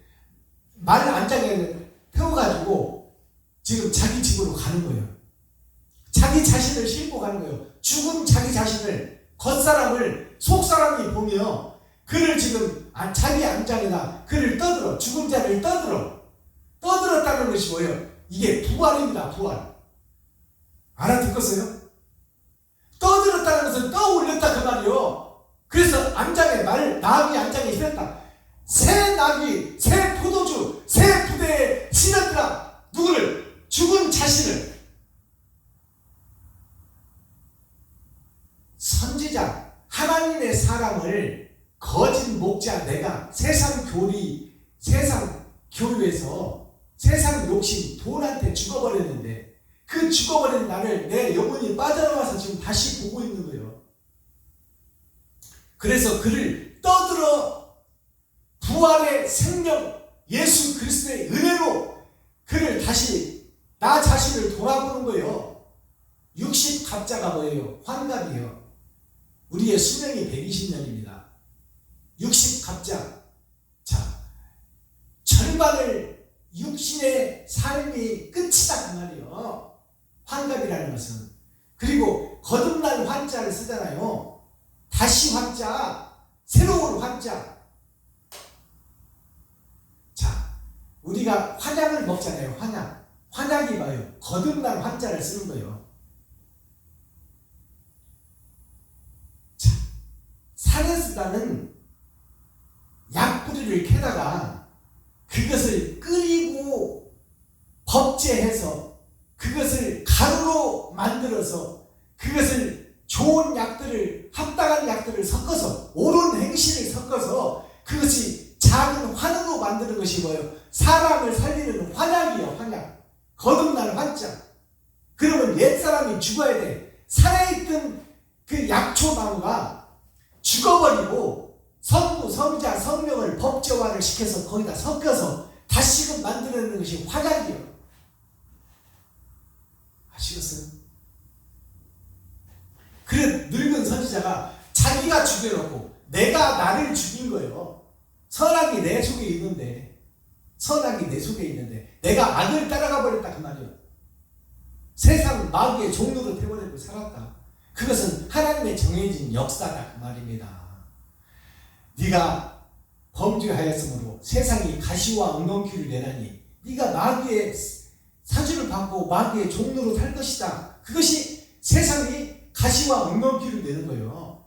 말 안장에 태워가지고 지금 자기 집으로 가는 거예요. 자기 자신을 싣고 가는 거예요. 죽은 자기 자신을, 겉사람을 속사람이 보며 그를 지금 자기 안장에다 그를 떠들어, 죽은 자를 떠들었다는 것이 뭐예요? 이게 부활입니다. 부활. 알아듣겠어요? 떠들었다는 것은 떠올렸다 그 말이요. 그래서 안장에 나귀 안장에 실었다. 새 나귀, 새 포도주, 새 부대에 실었더라. 누구를? 죽은 자신을. 선지자, 하나님의 사람을 거짓 목자 내가 세상 교류에서 세상 욕심, 돈한테 죽어버렸는데 그 죽어버린 나를 내 영혼이 빠져나와서 지금 다시 보고 있는 거예요. 그래서 그를 떠들어 부활의 생명 예수 그리스도의 은혜로 그를 다시 나 자신을 돌아보는 거예요. 60갑자가 뭐예요? 환갑이에요. 우리의 수명이 120년입니다. 60갑자. 자, 절반을 육신의 삶이 끝이다 그 말이에요. 환갑이라는 것은. 그리고 거듭난 환자를 쓰잖아요. 다시 환자, 새로운 환자. 자, 우리가 환약을 먹잖아요. 환약이 뭐예요? 거듭난 환자를 쓰는 거예요. 자, 사레스다는 약뿌리를 캐다가 그것을 끓이고 법제해서 그것을 가루로 만들어서 그것을 좋은 약들을, 합당한 약들을 섞어서, 옳은 행실을 섞어서 그것이 작은 환으로 만드는 것이 뭐예요? 사람을 살리는 환약이에요. 환약. 거듭날 환자. 그러면 옛사람이 죽어야 돼. 살아있던 그 약초나무가 죽어버리고 성부, 성자, 성령을 법제화를 시켜서 거기다 섞어서 다시금 만들어내는 것이 환약이에요. 아시겠어요? 그래 늙은 선지자가 자기가 죽여놓고 내가 나를 죽인 거예요. 선악이 내 속에 있는데 내가 악을 따라가 버렸다 그 말이에요. 세상 마귀의 종로로 되버리고 살았다. 그것은 하나님의 정해진 역사다 그 말입니다. 네가 범죄하였으므로 세상이 가시와 엉겅퀴를 내나니 네가 마귀의 사주를 받고 마귀의 종로로 살 것이다. 그것이 세상이 가시와 엉겅퀴를 내는 거예요.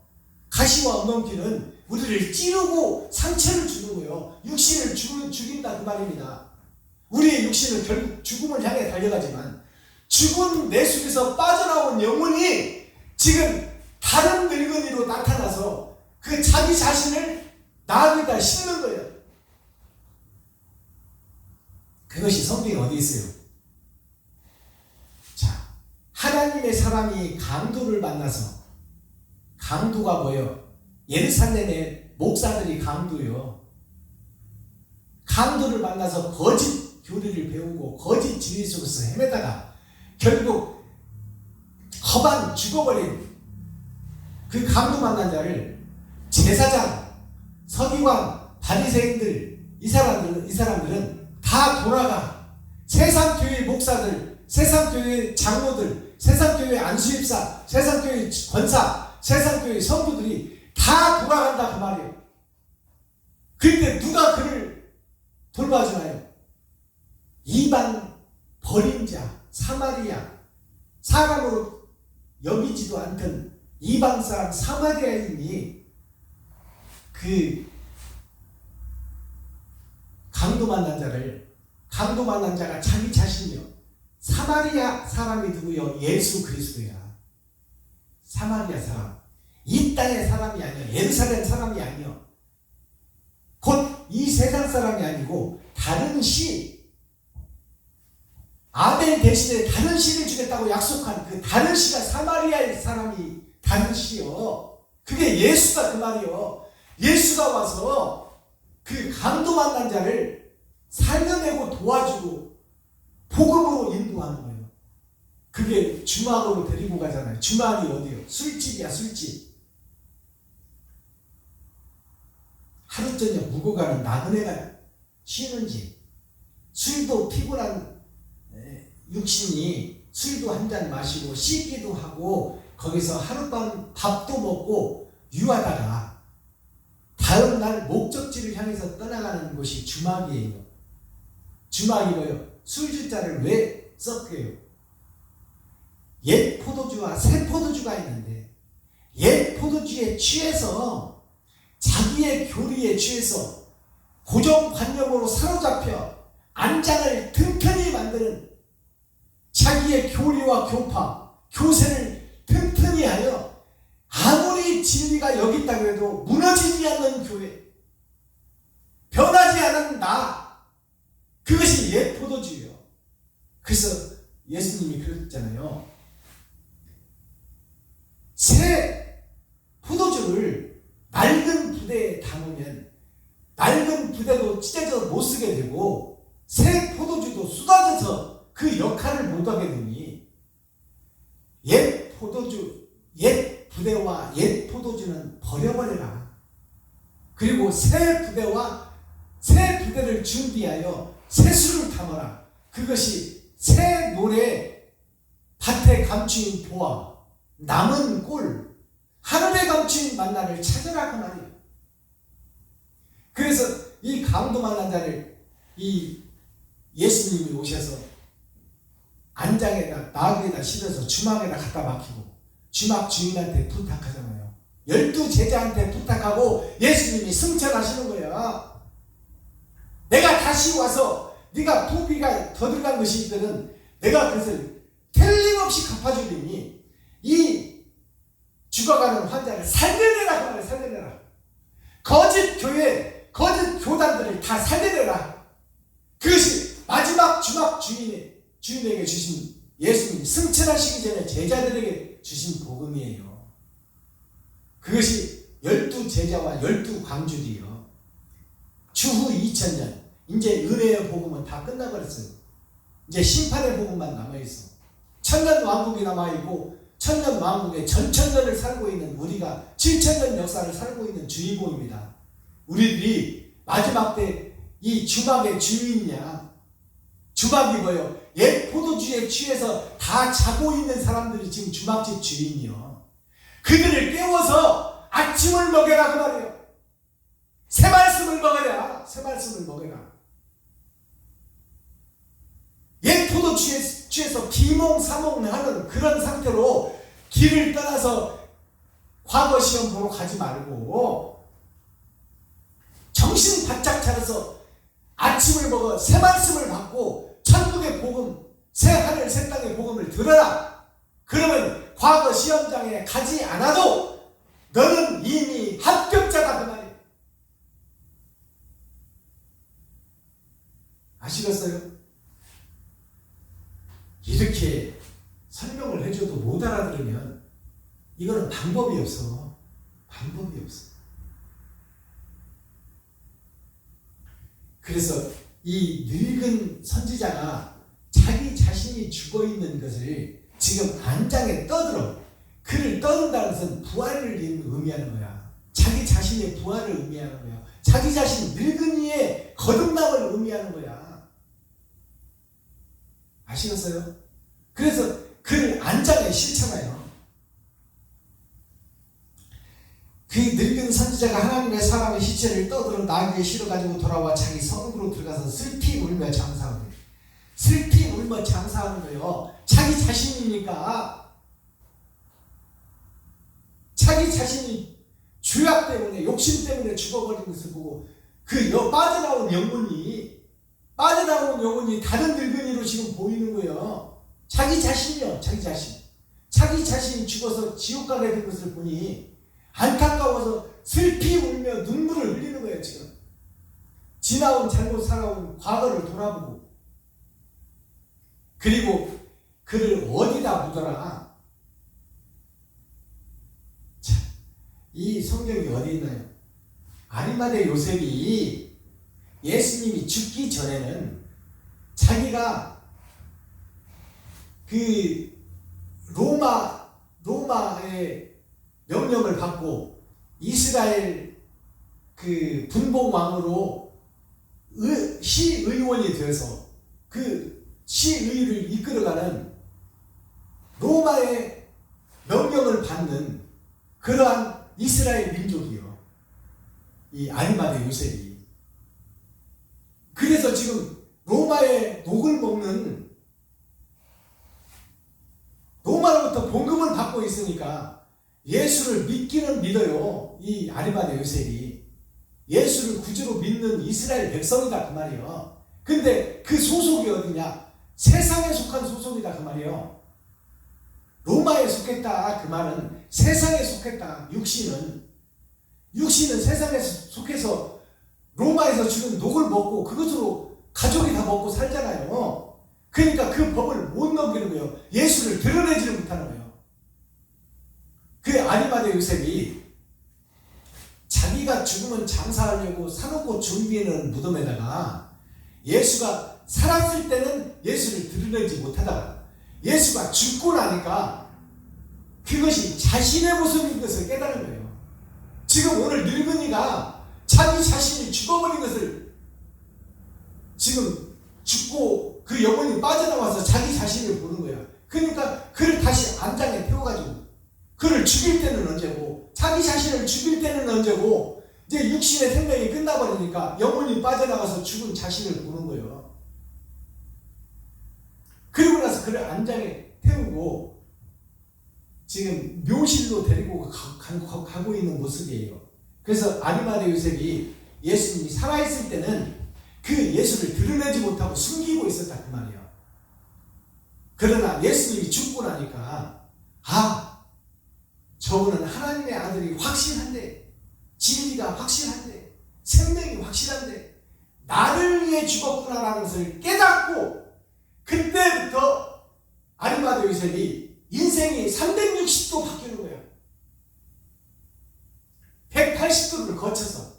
가시와 엉겅퀴는 우리를 찌르고 상처를 주는 거예요. 육신을 죽인다 그 말입니다. 우리의 육신은 결국 죽음을 향해 달려가지만 죽은 내 속에서 빠져나온 영혼이 지금 다른 늙은이로 나타나서 그 자기 자신을 나귀에다 싣는 거예요. 그것이 성경에 어디 있어요? 자, 하나님의 사람이 강도를 만나서, 강도가 뭐예요? 예루살렘의 목사들이 강도요. 강도를 만나서 거짓 교리를 배우고 거짓 진리 속에서 헤매다가 결국 허반 죽어버린 그 강도 만난 자를 제사장, 서기관, 바리새인들 이 사람들은 다 돌아가. 세상교회 목사들, 세상교회 장로들, 세상교회 안수입사, 세상교회 권사, 세상교회 성도들이 다 돌아간다 그 말이에요. 그런데 누가 그를 돌봐주나요? 이방 버린 자, 사마리아, 사람으로 여기지도 않던 이방 사람 사마리아인이 그 강도 만난 자가 자기 자신이요. 사마리아 사람이 누구요? 예수 그리스도야. 사마리아 사람. 이 땅의 사람이 아니야. 예루살렘 사람이 아니야. 곧 이 세상 사람이 아니고 다른 씨, 아벨 대신에 다른 씨를 주겠다고 약속한 그 다른 씨가 사마리아의 사람이 다른 씨요. 그게 예수다 그 말이요. 예수가 와서 그 강도 만난 자를 살려내고 도와주고 복음으로 인도하는 거예요. 그게 주막으로 데리고 가잖아요. 주막이 어디요? 술집이야, 술집. 하루 저녁 묵고 가는 나그네가 쉬는 집. 술도 피곤한 육신이 술도 한 잔 마시고 씻기도 하고 거기서 하룻밤 밥도 먹고 유하다가 다음날 목적지를 향해서 떠나가는 곳이 주막이에요. 주막이 뭐예요? 술주자를 왜 섞여요? 옛 포도주와 새 포도주가 있는데 옛 포도주에 취해서 자기의 교리에 취해서 고정관념으로 사로잡혀 안장을 튼튼히 만드는 자기의 교리와 교파, 교세를 튼튼히 하여 아무리 진리가 여기 있다고 해도 무너지지 않는 교회, 변하지 않은 나, 그것이 옛 포도주예요. 그래서 예수님이 그랬잖아요. 새 포도주를 낡은 부대에 담으면 낡은 부대도 찢어져 못 쓰게 되고 새 포도주도 쏟아져서 그 역할을 못하게 되니 옛 포도주, 옛 부대와 옛 포도주는 버려버려라. 그리고 새 부대와 새 부대를 준비하여 새 술을 담아라. 그것이 새 노래, 밭에 감추인 보화, 남은 꿀, 하늘에 감추인 만나를 찾으라 그 말이에요. 그래서 이 강도 만난 자를 이 예수님이 오셔서 안장에다 나귀에다 실어서 주막에다 갖다 막히고 주막 주인한테 부탁하잖아요. 12제자한테 부탁하고 예수님이 승천하시는 거예요. 내가 다시 와서 네가 부비가 더 들어간 것이 있거든 내가 그것을 틀림없이 갚아주리니 이 죽어가는 환자를 살려내라 그 말이에요. 살려내라. 거짓 교회, 거짓 교단들을 다 살려내라. 그것이 마지막 주막 주인에게 주신 예수님이 승천하시기 전에 제자들에게 주신 복음이에요. 그것이 12제자와 12광주리요. 추후 2000년 이제 은혜의 복음은 다 끝나버렸어요. 이제 심판의 복음만 남아있어. 천년왕국이 남아있고 천년왕국의 전천년을 살고 있는 우리가 7000년 역사를 살고 있는 주인공입니다. 우리들이 마지막 때 이 주막의 주인이야. 주막이 뭐예요? 옛 포도주에 취해서 다 자고 있는 사람들이 지금 주막집 주인이요. 그들을 깨워서 아침을 먹여라 그 말이에요. 새 말씀을 먹어라. 새 말씀을 먹여라. 옛 포도주에 취해서 비몽사몽하는 그런 상태로 길을 떠나서 과거 시험 보러 가지 말고 정신 바짝 차려서 아침을 먹어 새 말씀을 받고 천국의 복음, 새 하늘 새 땅의 복음을 들어라. 그러면 과거 시험장에 가지 않아도 너는 이미 합격자다 그 말이에요. 아시겠어요? 이렇게 설명을 해줘도 못 알아들으면 이거는 방법이 없어. 방법이 없어. 그래서 이 늙은 선지자가 자기 자신이 죽어있는 것을 지금 안장에 떠들어. 그를 떠든다는 것은 부활을 의미하는 거야. 자기 자신의 부활을 의미하는 거야. 자기 자신 늙은이의 거듭남을 의미하는 거야. 아시겠어요? 그래서 그를 안장에 실잖아요. 그 늙은 선지자가 하나님의 사람의 시체를 떠들어 나귀에 실어가지고 돌아와 자기 성읍으로 들어가서 슬피 울며 장사하는 거예요. 슬피 울며 장사하는 거예요. 자기 자신이니까. 자기 자신이 죄악 때문에 욕심 때문에 죽어버린 것을 보고 그 빠져나온 영혼이 다른 늙은이로 지금 보이는 거예요. 자기 자신이요. 자기 자신. 자기 자신이 죽어서 지옥 가게 된 것을 보니 안타까워서 슬피 울며 눈물을 흘리는 거예요. 지금 지나온 잘못 살아온 과거를 돌아보고, 그리고 그를 어디다 묻어라. 자, 이 성경이 어디 있나요? 아리마대 요셉이 예수님이 죽기 전에는 자기가 그 로마의 명령을 받고 이스라엘 그 분봉왕으로 시의원이 되어서 그 시의를 이끌어가는 로마의 명령을 받는 그러한 이스라엘 민족이요. 이 아리마대 요셉이. 그래서 지금 로마의 녹을 먹는, 로마로부터 봉급을 받고 있으니까 예수를 믿기는 믿어요. 이 아리마대 요셉이 예수를 구주로 믿는 이스라엘 백성이다 그 말이에요. 근데 그 소속이 어디냐? 세상에 속한 소속이다 그 말이에요. 로마에 속했다 그 말은 세상에 속했다. 육신은 세상에 속해서 로마에서 주는 녹을 먹고 그것으로 가족이 다 먹고 살잖아요. 그러니까 그 법을 못 넘기는 거예요. 예수를 드러내지를 못하는 거예요. 그 아리마대 요셉이 자기가 죽으면 장사하려고 사놓고 준비하는 무덤에다가 예수가 살았을 때는 예수를 드러내지 못하다가 예수가 죽고 나니까 그것이 자신의 모습인 것을 깨달은 거예요. 지금 오늘 늙은이가 자기 자신이 죽어버린 것을, 지금 죽고 그 영혼이 빠져나와서 자기 자신을 보는 거예요. 그러니까 그를 다시 안장에 태워가지고, 그를 죽일 때는 언제고 자기 자신을 죽일 때는 언제고, 이제 육신의 생명이 끝나버리니까 영혼이 빠져나가서 죽은 자신을 보는 거예요. 그리고 나서 그를 안장에 태우고 지금 묘실로 데리고 가고 있는 모습이에요. 그래서 아리마대 요셉이 예수님이 살아있을 때는 그 예수를 드러내지 못하고 숨기고 있었다 그 말이에요. 그러나 예수님이 죽고 나니까 저분은 하나님의 아들이 확실한데, 진리가 확실한데, 생명이 확실한데 나를 위해 죽었구나라는 것을 깨닫고, 그때부터 아리마대 요셉이 인생이 360도 바뀌는 거예요. 180도를 거쳐서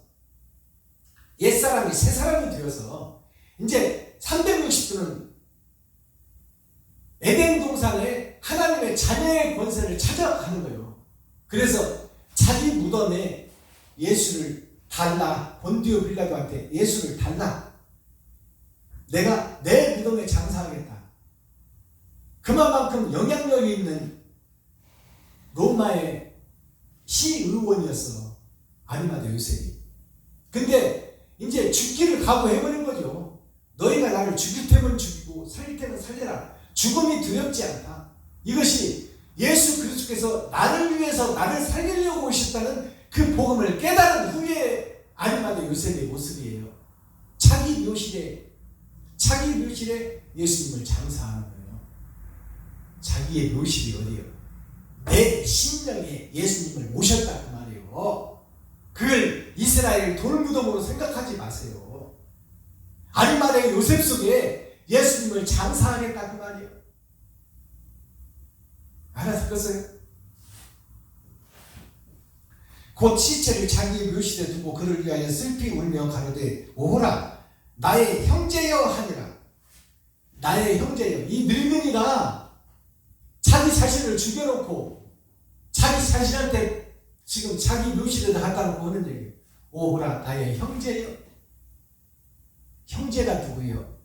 옛사람이 새사람이 되어서 이제 360도는 에덴 동산에 하나님의 자녀의 권세를 찾아가는 거예요. 그래서 자기 무덤에 예수를 달라, 본디오 빌라도한테 예수를 달라, 내가 내 무덤에 장사하겠다. 그만큼 영향력이 있는 로마의 시의원이었어 아리마대 요셉이. 근데 이제 죽기를 각오해버린 거죠. 너희가 나를 죽일 테면 죽이고 살릴 테면 살려라. 죽음이 두렵지 않다. 이것이 예수 그리스도께서 나를 위해서 나를 살리려고 오셨다는 그 복음을 깨달은 후에 아리마대 요셉의 모습이에요. 자기 묘실에 예수님을 장사하는 거예요. 자기의 묘실이 어디예요? 내 심령에 예수님을 모셨다 그 말이에요. 그걸 이스라엘 돌무덤으로 생각하지 마세요. 아리마대 요셉 속에 예수님을 장사하겠다 그 말이에요. 알아듣겠어요? 곧 시체를 자기의 묘실에 두고 그를 위하여 슬피 울며 가로되 오호라 나의 형제여 하니라. 나의 형제여. 이 늙은이가 자기 자신을 죽여놓고 자기 자신한테 지금 자기 묘실에다 갖다 놓고 하는 얘기예요. 오호라 나의 형제여. 형제가 누구예요?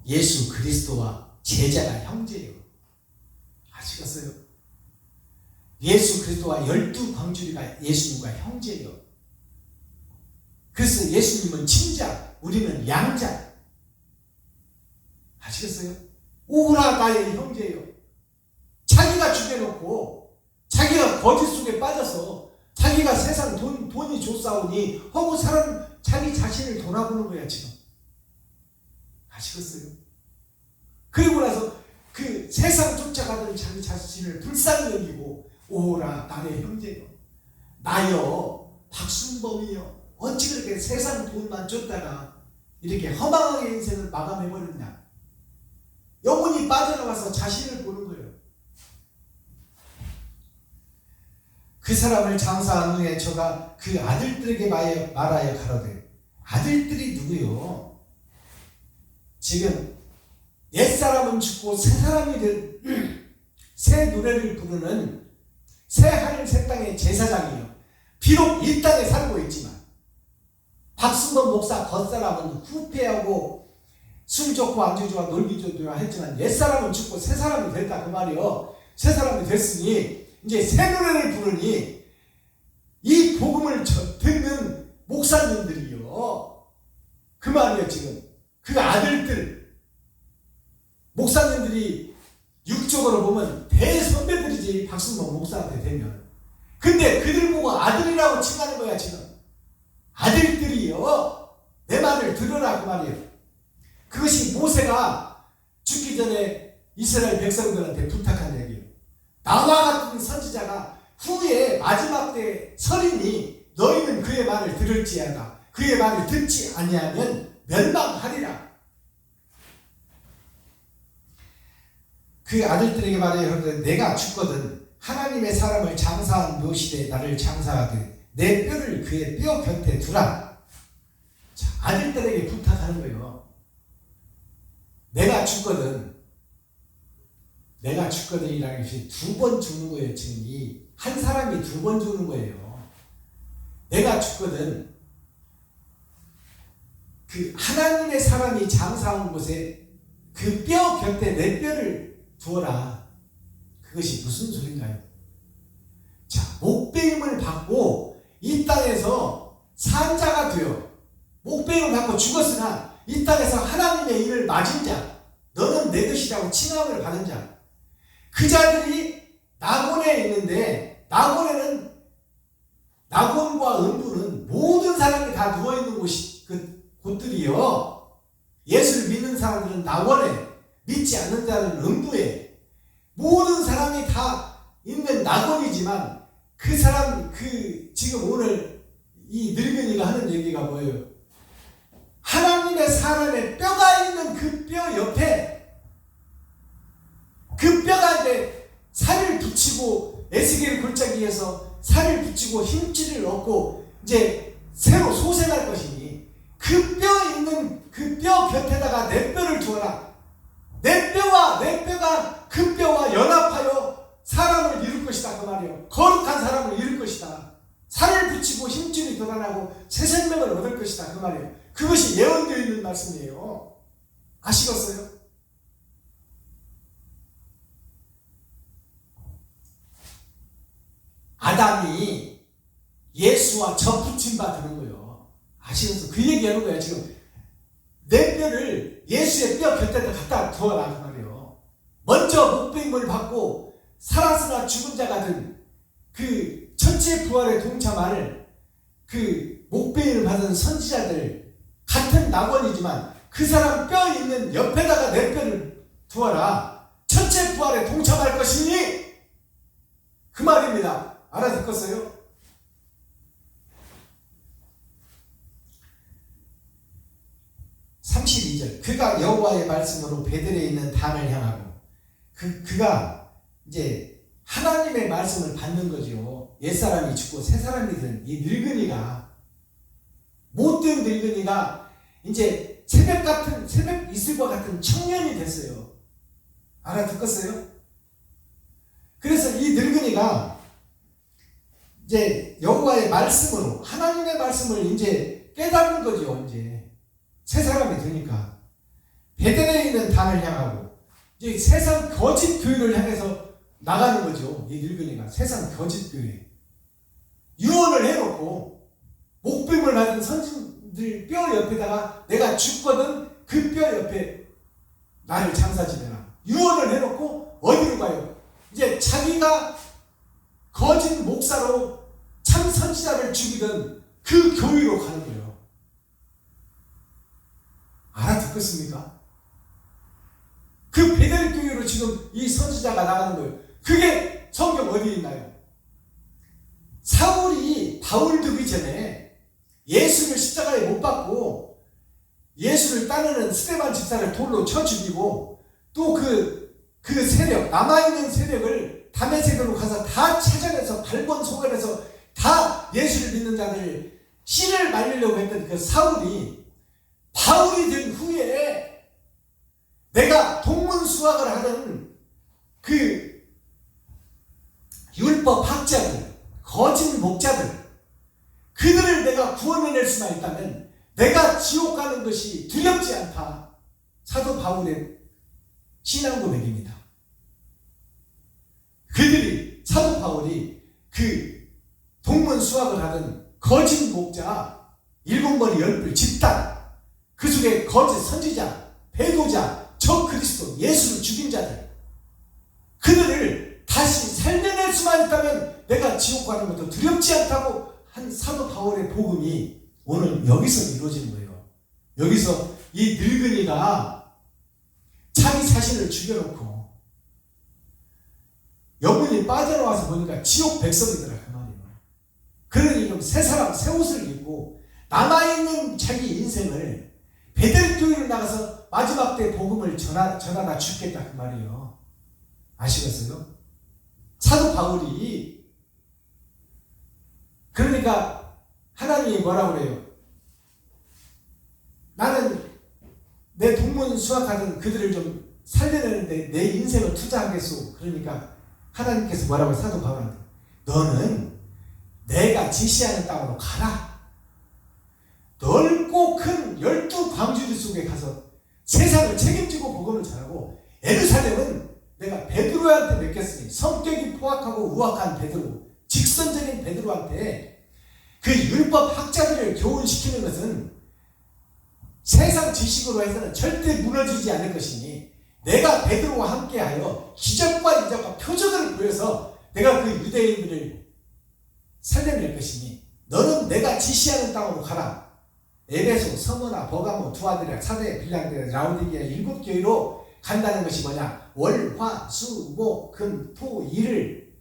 예수 그리스도와 제자가 형제예요. 아시겠어요? 예수 그리스도와 12광주리가 예수님과 형제예요. 그래서 예수님은 친자, 우리는 양자. 아시겠어요? 오호라 나의 형제예요. 자기가 죽여놓고 자기가 거짓 속에 빠져서 자기가 세상 돈이 좋사오니 하고 사람 자기 자신을 돌아보는 거야 지금. 아시겠어요? 그리고 나서 그 세상 쫓아가던 자기 자신을 불쌍히 여기고 오라 나의 형제여 나여 박순범이여 어찌 그렇게 세상 돈만 쫓다가 이렇게 허망하게 인생을 마감해버렸냐. 영혼이 빠져나가서 자신을 보는 거예요. 그 사람을 장사한 후에 저가 그 아들들에게 말하여 가로되 아들들이 누구요? 지금 옛사람은 죽고 새사람이 된 새 노래를 부르는 새 하늘 새 땅의 제사장이요. 비록 이 땅에 살고 있지만 박순범 목사 겉사람은 후패하고 술 좋고 안주 좋아 놀기 좋아 했지만 옛사람은 죽고 새사람이 됐다 그 말이요. 새사람이 됐으니 이제 새 노래를 부르니 이 복음을 듣는 목사님들이요. 그 말이요. 지금 그 아들들 목사님들이 육적으로 보면 대선배들이지 박순범 목사한테 되면. 근데 그들 보고 아들이라고 칭하는 거야 지금. 아들들이요. 내 말을 들으라 그 말이에요. 그것이 모세가 죽기 전에 이스라엘 백성들한테 부탁한 얘기예요. 나와 같은 선지자가 후에 마지막 때 설이니 너희는 그의 말을 들을지어다. 그의 말을 듣지 아니하면 멸망하리라. 그 아들들에게 말하여 내가 죽거든 하나님의 사람을 장사한 묘시되 나를 장사하되 내 뼈를 그의 뼈 곁에 두라. 자, 아들들에게 부탁하는 거예요. 내가 죽거든 이라는 것이 두 번 죽는 거예요. 지금 이 한 사람이 두 번 죽는 거예요. 내가 죽거든 그 하나님의 사람이 장사한 곳에 그 뼈 곁에 내 뼈를 두어라. 그것이 무슨 소린가요? 자, 목배임을 받고 이 땅에서 산자가 되어 목배임을 받고 죽었으나 이 땅에서 하나님의 일을 맞은 자, 너는 내 것이라고 칭함을 받은 자, 그 자들이 낙원에 있는데 낙원에는 낙원과 음부는 모든 사람이 다 누워있는 곳이 그 곳들이요. 예수를 믿는 사람들은 낙원에, 믿지 않는 자는 음부에, 모든 사람이 다 있는 낙원이지만 그 사람 지금 오늘 이 늙은이가 하는 얘기가 뭐예요? 하나님의 사람의 뼈가 있는 그 뼈 옆에 그 뼈가 이제 살을 붙이고 에스겔 골짜기에서 살을 붙이고 힘줄을 얻고 이제 새로 소생할 것이니 그 뼈 있는 그 뼈 곁에다가 내 뼈를 두어라. 내 뼈가 그 뼈와 연합하여 사람을 이룰 것이다 그 말이에요. 거룩한 사람을 이룰 것이다. 살을 붙이고 힘줄이 돋아나고 새 생명을 얻을 것이다 그 말이에요. 그것이 예언되어 있는 말씀이에요. 아시겠어요? 아담이 예수와 접붙임 받는 거예요. 아시겠어요? 그 얘기하는 거예요. 지금 내 뼈를 예수의 뼈 곁에다 갖다 두어라 그 말이에요. 먼저 목배임을 받고 살았으나 죽은 자가 된 그 천체 부활에 동참할 그 목배임을 받은 선지자들 같은 낙원이지만 그 사람 뼈 있는 옆에다가 내 뼈를 두어라. 천체 부활에 동참할 것이니 그 말입니다. 알아듣겠어요? 그가 여호와의 말씀으로 베들에 있는 단을 향하고 그가 이제 하나님의 말씀을 받는 거죠. 옛사람이 죽고 새사람이 된 이 늙은이가, 못된 늙은이가 이제 새벽 이슬과 같은 청년이 됐어요. 알아듣겠어요? 그래서 이 늙은이가 이제 여호와의 말씀으로, 하나님의 말씀을 이제 깨닫는 거죠. 이제 새 사람이 되니까 베들에 있는 단을 향하고 이제 세상 거짓 교회를 향해서 나가는 거죠. 이 늙은이가 세상 거짓 교회 유언을 해놓고 목숨을 받은 선진들 뼈 옆에다가 내가 죽거든 그 뼈 옆에 나를 장사지내라 유언을 해놓고 어디로 가요? 이제 자기가 거짓 목사로 참 선지자를 죽이던 그 교회로 가는 거예요. 알아듣겠습니까? 그 베델 교회로 지금 지금 이 선지자가 나가는 거예요. 그게 성경 어디에 있나요? 사울이 바울 되기 전에 예수를 십자가에 못 박고 예수를 따르는 스데반 집사를 돌로 쳐 죽이고 또 그 세력, 남아있는 세력을 다메섹으로 가서 다 찾아내서 발본 소관해서 다 예수를 믿는 자들 씨를 말리려고 했던 그 사울이 바울이 된 후에 내가 동문수학을 하는 그 율법 학자들, 거짓 목자들, 그들을 내가 구원해낼 수만 있다면 내가 지옥 가는 것이 두렵지 않다. 사도 바울의 신앙 고백입니다. 그들이, 사도 바울이 그 동문수학을 하던 거짓 목자 7머리 10뿔 집단, 그 속에 거짓 선지자, 배도자, 적그리스도, 예수를 죽인 자들, 그들을 다시 살려낼 수만 있다면 내가 지옥 가는 것도 두렵지 않다고 한 사도 바울의 복음이 오늘 여기서 이루어지는 거예요. 여기서 이 늙은이가 자기 자신을 죽여놓고 영혼이 빠져나와서 보니까 지옥 백성이더라 그 말이에요. 그러니 좀 새 사람, 새 옷을 입고 남아있는 자기 인생을 베델교회로 나가서 마지막 때 복음을 전하다 죽겠다 그 말이에요. 아시겠어요? 사도 바울이 그러니까 하나님이 뭐라고 그래요? 나는 내 동문 수학하던 그들을 좀 살려내는데 내 인생을 투자하겠소. 그러니까 하나님께서 뭐라고 해요? 사도 바울한테 너는 내가 지시하는 땅으로 가라. 넓고 큰 12광주리 속에 가서 세상을 책임지고 복음을 전하고 예루살렘은 내가 베드로한테 맡겼으니 성격이 포악하고 우악한 베드로, 직선적인 베드로한테 그 율법 학자들을 교훈시키는 것은 세상 지식으로 해서는 절대 무너지지 않을 것이니 내가 베드로와 함께하여 기적과 이적과 표적을 보여서 내가 그 유대인들을 살려낼 것이니 너는 내가 지시하는 땅으로 가라. 에베소, 서머나, 버가모, 두아드라, 사대, 빌랑드라, 라우디게아 7교회로 간다는 것이 뭐냐? 월, 화, 수, 목, 금, 토, 일을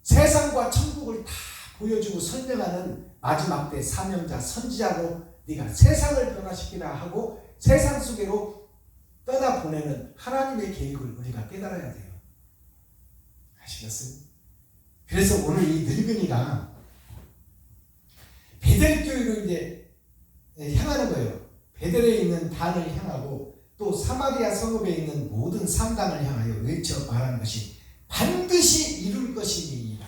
세상과 천국을 다 보여주고 설명하는 마지막 때 사명자, 선지자로 네가 세상을 변화시키라 하고 세상 속으로 떠나보내는 하나님의 계획을 우리가 깨달아야 돼요. 아시겠어요? 그래서 오늘 이 늙은이가 베델교회로 이제 향하는 거예요. 베델에 있는 단을 향하고 또 사마리아 성읍에 있는 모든 상당을 향하여 외쳐 말하는 것이 반드시 이룰 것이니라.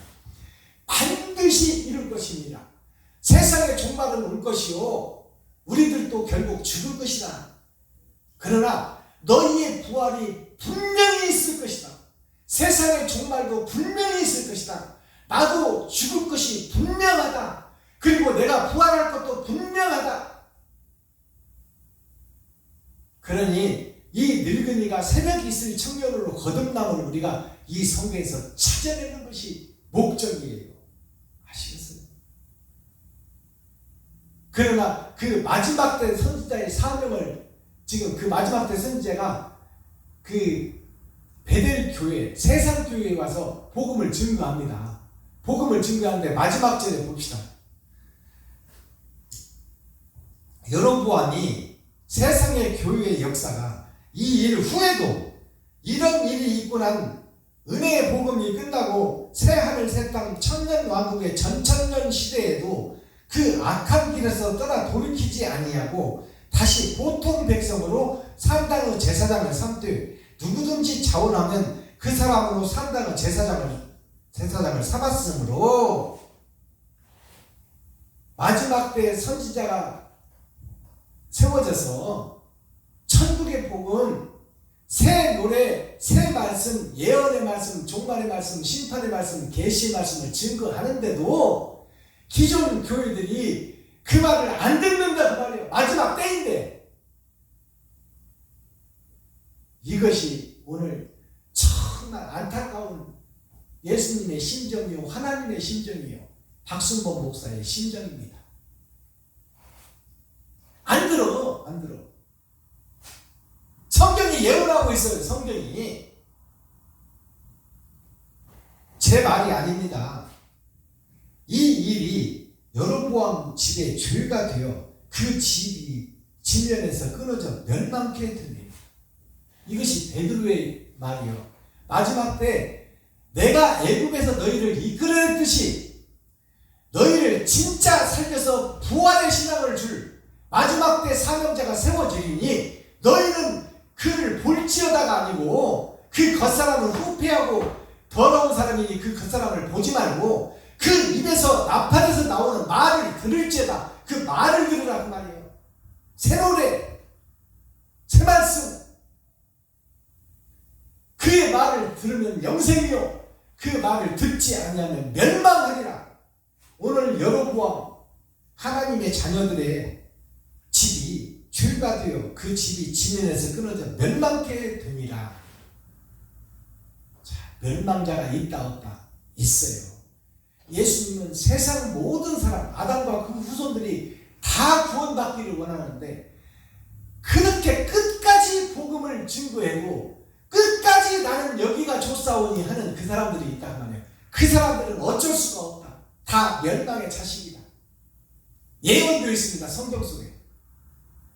반드시 이룰 것이니라. 세상의 종말은 올 것이요 우리들도 결국 죽을 것이다. 그러나 너희의 부활이 분명히 있을 것이다. 세상의 종말도 분명히 있을 것이다. 나도 죽을 것이 분명하다. 그리고 내가 부활할 것도 분명하다. 그러니 이 늙은이가 새벽 이슬 청년으로 거듭남을 우리가 이 성경에서 찾아내는 것이 목적이에요. 아시겠어요? 그러나 그 마지막 때 선지자의 사명을 지금 그 마지막 때 선지자가 그 베델 교회, 세상 교회에 와서 복음을 증거합니다. 복음을 증거하는데 마지막 절에 봅시다. 여로보암이 세상의 교회의 역사가 이 일 후에도 이런 일이 있고 난 은혜의 복음이 끝나고 새하늘 새땅 천년 왕국의 전천년 시대에도 그 악한 길에서 떠나 돌이키지 아니하고 다시 보통 백성으로 산당의 제사장을 삼되 누구든지 자원하면 그 사람으로 산당의 제사장을 삼았으므로 마지막 때 선지자가 세워져서 천국의 복음, 새 노래, 새 말씀, 예언의 말씀, 종말의 말씀, 심판의 말씀, 계시의 말씀을 증거하는데도 기존 교회들이 그 말을 안 듣는다 그 말이에요. 마지막 때인데. 이것이 오늘 정말 안타까운 예수님의 심정이요 하나님의 심정이요 박순범 목사의 심정입니다. 안 들어. 성경이 예언하고 있어요. 성경이 제 말이 아닙니다. 이 일이 여로보암 집의 죄가 되어 그 집이 진면에서 끊어져 멸망케 됩니다. 이것이 베드로의 말이요. 마지막 때 내가 애굽에서 너희를 이끌어냈듯이 너희를 진짜 살려서 부활의 신앙을 줄 마지막 때 사명자가 세워지리니 너희는 그를 볼지어다가 아니고 그 겉사람을 후패하고 더러운 사람이니 그 겉사람을 보지 말고 그 입에서 나팔에서 나오는 말을 들을지어다. 그 말을 들으라 그 말이에요. 새 노래, 새 말씀. 그의 말을 들으면 영생이요 그 말을 듣지 않으면 멸망하리라. 오늘 여로보암 하나님의 자녀들의 집이 죄가 되어 그 집이 지면에서 끊어져 멸망케 됩니다. 자, 멸망자가 있다 없다? 있어요. 예수님은 세상 모든 사람, 아담과 그 후손들이 다 구원받기를 원하는데 그렇게 끝까지 복음을 증거하고 끝까지 나는 여기가 좋사오니 하는 그 사람들이 있단 말이에요. 그 사람들은 어쩔 수가 없다. 다 멸망의 자식이다. 예언되어 있습니다. 성경 속에.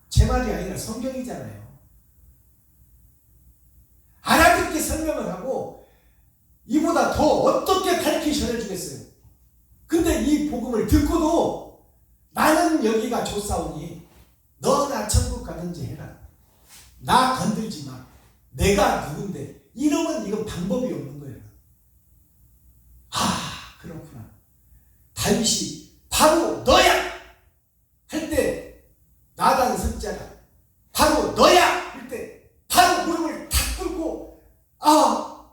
제 말이 아니라 성경이잖아요. 알아듣게 설명을 하고 이보다 더 어떻게 밝히 전해주겠어요. 근데 이 복음을 듣고도 나는 여기가 좋사오니 너나 천국 가든지 해라. 나 건들지 마. 내가 누군데? 이러면 이건 방법이 없는 거예요. 아, 그렇구나. 다윗이 바로 너야! 할 때 나단 선자가 바로 너야! 할 때 바로 무릎을 탁 꿇고 아,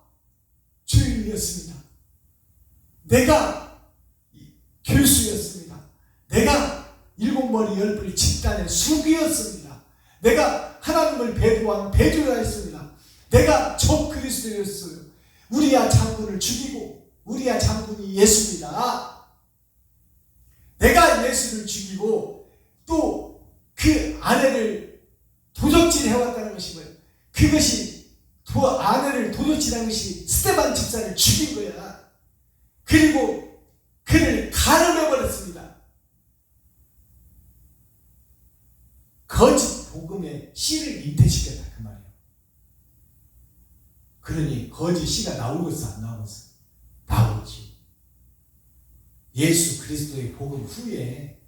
주인이었습니다. 내가 교수였습니다. 내가 일곱 머리 열 뿔 집단의 수기였습니다. 내가 하나님을 배도한 배조자였습니다. 내가 저 그리스도였어요. 우리야 장군을 죽이고 우리야 장군이 예수입니다. 내가 예수를 죽이고 또 그 아내를 도적질 해왔다는 것이 뭐예요? 그것이 아내를 도적질한 것이 스데반 집사를 죽인 거야. 그리고 그를 가늠해버렸습니다. 거짓 복음의 씨를 잉태시켰다 그 말이에요. 그러니 거짓 씨가 나오겠어 안 나오겠어? 나오지. 예수 그리스도의 복음 후에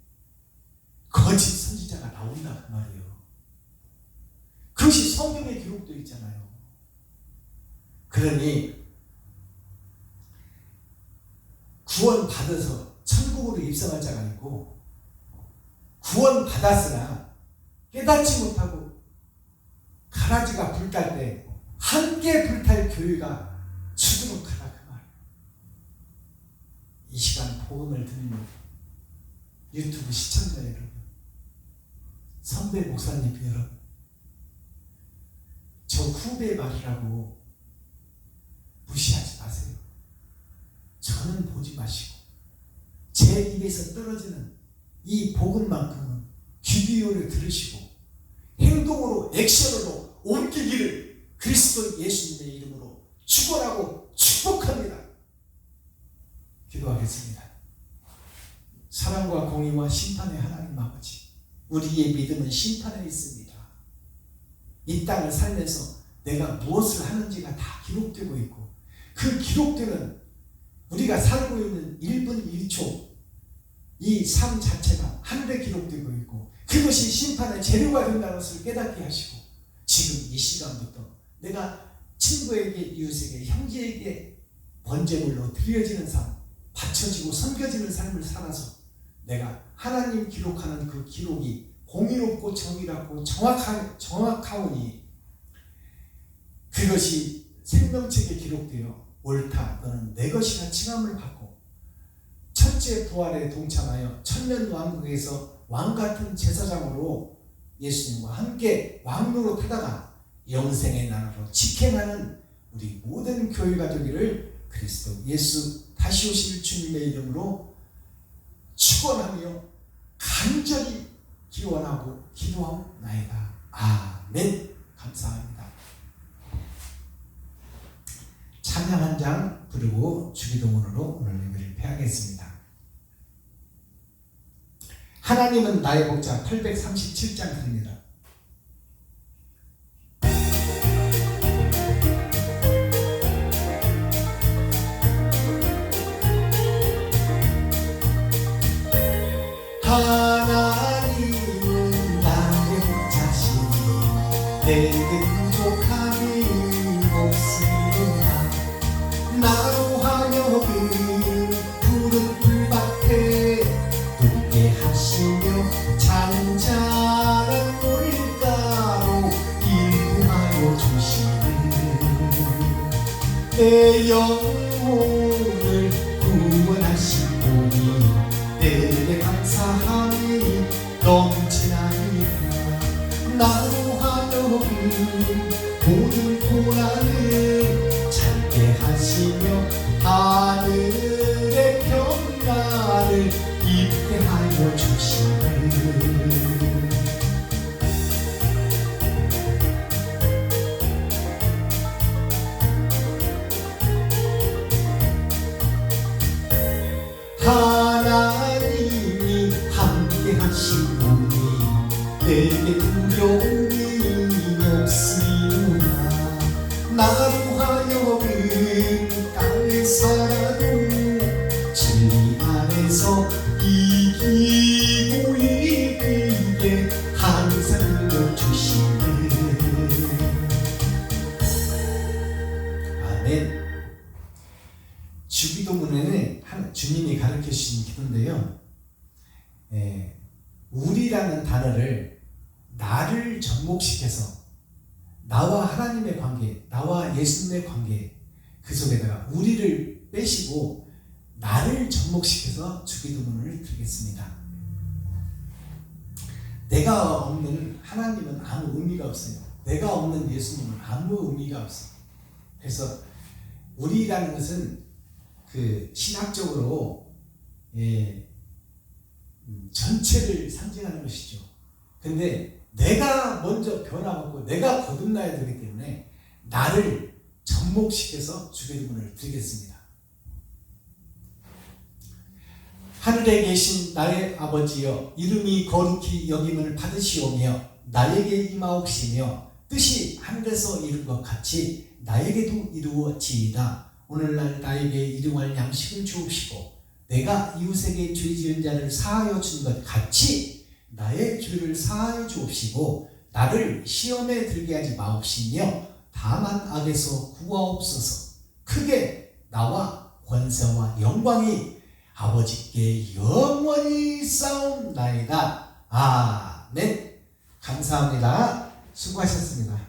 거짓 선지자가 나온다 그 말이에요. 그것이 성경에 기록되어 있잖아요. 그러니 구원 받아서 천국으로 입성할 자가 있고 구원 받았으나 깨닫지 못하고 가라지가 불탈 때 함께 불탈 교회가 수두룩하다 그 말. 이 시간 복음을 듣는 유튜브 시청자 여러분, 선배 목사님 여러분, 저 후배 말이라고 무시하지 마세요. 저는 보지 마시고 제 입에서 떨어지는 이 복음만큼은 귀비요를 들으시고 행동으로 액션으로 옮기기를 그리스도 예수님의 이름으로 축원하고 축복합니다. 기도하겠습니다. 사랑과 공의와 심판의 하나님 아버지, 우리의 믿음은 심판에 있습니다. 이 땅을 살면서 내가 무엇을 하는지가 다 기록되고 있고 그 기록되는 우리가 살고 있는 1분 1초 이 삶 자체가 하늘에 기록되고 있고 그것이 심판의 재료가 된다는 것을 깨닫게 하시고 지금 이 시간부터 내가 친구에게 이웃에게 형제에게 번제물로 드려지는 삶, 바쳐지고 섬겨지는 삶을 살아서 내가 하나님 기록하는 그 기록이 공의롭고 정의롭고 정확하오니 그것이 생명책에 기록되어 옳다 너는 내 것이라 칭함을 받고 첫째 부활에 동참하여 천년왕국에서 왕같은 제사장으로 예수님과 함께 왕노로 타다가 영생의 나라로 직행하는 우리 모든 교회가 되기를 그리스도 예수 다시 오실 주님의 이름으로 축원하며 간절히 기원하고 기도하옵나이다. 아멘. 감사합니다. 참 찬양 한 장 부르고 주기도문으로 오늘 예배를 폐하겠습니다. 하나님은 나의 목자 837장 드립니다. 하나님은 나의 목자시니 내게 부족함이 없으리라. 나로 하여금 푸른 풀밭에 눕게 하시며 잔잔한 물가로 인도하여 주시니 내 영혼을 구원하시오니 내게 감사함이 넘치나이다. 나로 하여금 모든 고난을 참게 하시며 하늘의 평강을 입게 하여 주시니 하나님이 함께 하시오니 내게 두려움이 없으리라. 나로 하여금 땅에 살아도 진리 안에서 이기고 이기게 항상 들려주시네. 아멘. 주기도문에는 주님이 가르쳐 주신 기도인데요. 우리라는 단어를 나를 접목시켜서 나와 하나님의 관계, 나와 예수님의 관계, 그 속에다가 우리를 빼시고 나를 접목시켜서 주기도문을 드리겠습니다. 내가 없는 하나님은 아무 의미가 없어요. 내가 없는 예수님은 아무 의미가 없어요. 그래서 우리라는 것은 그 신학적으로 전체를 상징하는 것이죠. 근데 내가 먼저 변화하고 내가 거듭나야 되기 때문에 나를 접목시켜서 주기도문을 드리겠습니다. 하늘에 계신 나의 아버지여, 이름이 거룩히 여김을 받으시오며 나에게 임하옵시며 뜻이 하늘에서 이룬 것 같이 나에게도 이루어지이다. 오늘날 나에게 일용할 양식을 주옵시고 내가 이웃에게 죄 지은 자를 사하여 준 것 같이 나의 죄를 사하여 주옵시고 나를 시험에 들게 하지 마옵시며 다만 악에서 구하옵소서. 크게 나와 권세와 영광이 아버지께 영원히 싸움나이다. 아멘. 감사합니다. 수고하셨습니다.